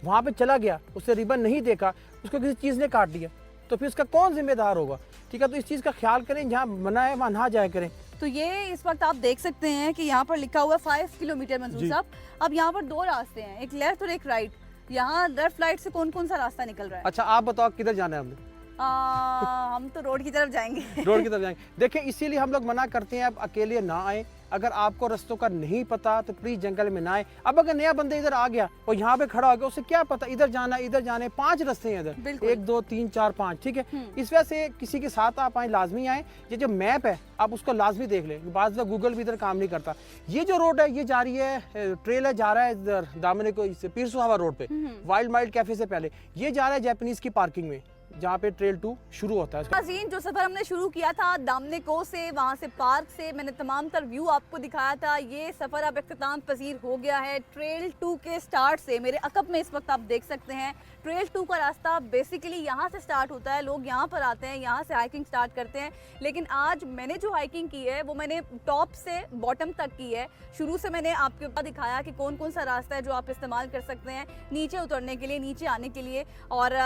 वहाँ पर चला गया, उससे रिबन नहीं देखा, उसको किसी चीज़ ने काट दिया, तो फिर उसका कौन जिम्मेदार होगा? ठीक है, तो इस चीज़ का ख्याल करें, जहाँ मना है वहाँ ना जाया करें। तो ये इस वक्त आप देख सकते हैं कि यहाँ पर लिखा हुआ है 5 किलोमीटर मंसूर साहब। अब यहाँ पर 2 रास्ते हैं, एक लेफ्ट और एक राइट। यहाँ लेफ्ट राइट से कौन कौन सा रास्ता निकल रहा है? अच्छा, आप बताओ किधर जाना है हमने? हम तो रोड की तरफ जाएंगे। रोड की तरफ जाएंगे। देखिए, इसीलिए हम लोग मना करते हैं, अब अकेले ना आए। अगर आपको रास्तों का नहीं पता तो प्लीज जंगल में ना आए। अब अगर नया बंदा इधर आ गया और यहाँ पे खड़ा हो गया, उसे क्या पता इधर जाना, इधर जाने, 5 रास्ते हैं इधर, 1 2 3 4 5। ठीक है, इस वजह से किसी के साथ आप आए, लाजमी आए। ये जो मैप है आप उसको लाजमी देख लें, बाज़ गूगल भी इधर काम नहीं करता। ये जो रोड है ये जा रही है, ट्रेल है, जा रहा है इधर दामने को, पीर सुहावा रोड पे, वाइल्ड माइल्ड कैफे से पहले। ये जा रहा है जापानीज की पार्किंग में, जहाँ पे ट्रेल 2 शुरू होता है। नाज़रीन, जो सफर हमने शुरू किया था दामने को से, वहाँ से पार्क से, मैंने तमाम तर व्यू आपको दिखाया था। ये सफर अब इख्तिताम पसीर हो गया है। ट्रेल 2 के स्टार्ट से मेरे अकब में इस वक्त आप देख सकते हैं, ट्रेल 2 का रास्ता बेसिकली यहाँ से स्टार्ट होता है। लोग यहाँ पर आते हैं, यहाँ से हाइकिंग स्टार्ट करते हैं। लेकिन आज मैंने जो हाइकिंग की है वो मैंने टॉप से बॉटम तक की है। शुरू से मैंने आपके पास दिखाया कि कौन कौन सा रास्ता है जो आप इस्तेमाल कर सकते हैं नीचे उतरने के लिए, नीचे आने के लिए। और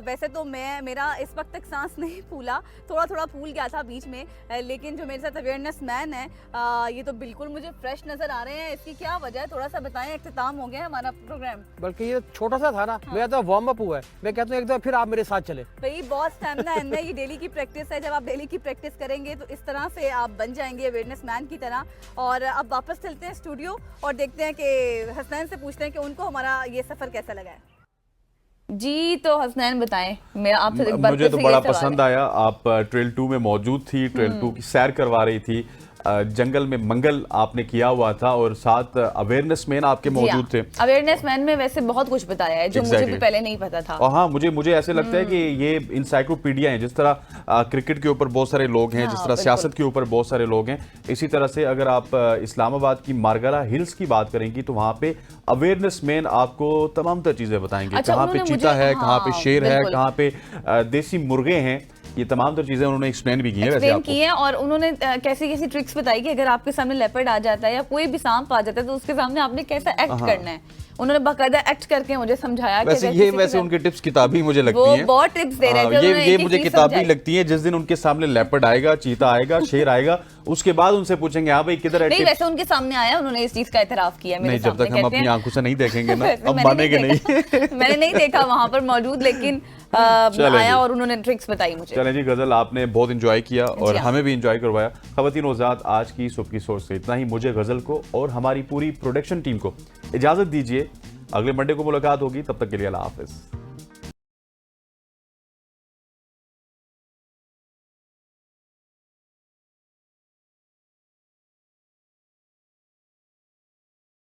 वैसे तो मेरा इस वक्त तक सांस नहीं फूला, थोड़ा थोड़ा फूल गया था बीच में, लेकिन जो मेरे साथ अवेयरनेस मैन है ये तो बिल्कुल मुझे फ्रेश नजर आ रहे हैं। इसकी क्या वजह है, थोड़ा सा बताएं। इख्तिताम हो गया है हमारा प्रोग्राम। बल्कि ये छोटा सा था ना, मेरा तो वार्म अप हुआ है। मैं कहता हूँ एक दफा फिर आप मेरे साथ चले। भाई बहुत स्टैमिना है इनमें, ये डेली की प्रैक्टिस है। जब आप डेली की प्रैक्टिस करेंगे तो इस तरह से आप बन जाएंगे अवेयरनेस मैन की तरह। और अब वापस चलते हैं स्टूडियो और देखते हैं कि हसनैन से पूछते हैं कि उनको हमारा ये सफर कैसा लगा है। जी, तो हसनैन बताएं, मेरा आपसे मुझे तो बड़ा पसंद आया। आप ट्रेल 2 में मौजूद थी, ट्रेल 2 की सैर करवा रही थी, जंगल में मंगल आपने किया हुआ था और साथ अवेयरनेस मैन आपके मौजूद थे। अवेयरनेस मैन में वैसे बहुत कुछ बताया है जो मुझे भी पहले नहीं पता था। और हाँ, मुझे ऐसे लगता है कि ये इंसाइक्लोपीडिया है। जिस तरह क्रिकेट के ऊपर बहुत सारे लोग हैं, जिस तरह सियासत के ऊपर बहुत सारे लोग हैं, इसी तरह से अगर आप इस्लामाबाद की मारगला हिल्स की बात करेंगी तो वहाँ पे अवेयरनेस मैन आपको तमाम तर चीजें बताएंगे। कहाँ पे चीता है, कहाँ पे शेर है, कहाँ पे देसी मुर्गे हैं, ये तमाम तो चीजें उन्होंने एक्सप्लेन भी की हैं वैसे आपको। और उन्होंने कैसी कैसी ट्रिक्स बताई कि अगर आपके सामने लेपर्ड आ जाता है या कोई भी सांप आ जाता है तो उसके सामने आपने कैसा एक्ट करना है। उन्होंने बाकायदा एक्ट करके मुझे समझाया। वैसे उनकी टिप्स किताबी मुझे लगती हैं, बहुत टिप्स दे रहे थे। ये मुझे किताबी लगती है। जिस दिन उनके सामने लेपर्ड आएगा, चीता आएगा, शेर आएगा, उसके बाद उनसे पूछेंगे हाँ भाई किधर है। नहीं, वैसे उनके सामने आया, उन्होंने इस चीज का एतराफ किया। नहीं, जब तक हम अपनी आंखों से नहीं देखेंगे ना हम मानेंगे नहीं। मैंने नहीं देखा वहां पर मौजूद, लेकिन आया और उन्होंने ट्रिक्स बताई मुझे। चलें जी, गजल आपने बहुत इंजॉय किया और हमें भी इंजॉय करवाया। खवातीन वज़ात, आज की सुबह की सोच से इतना ही। मुझे गजल को और हमारी पूरी प्रोडक्शन टीम को इजाजत दीजिए। अगले मंडे को मुलाकात होगी, तब तक के लिए अल्लाह हाफिज।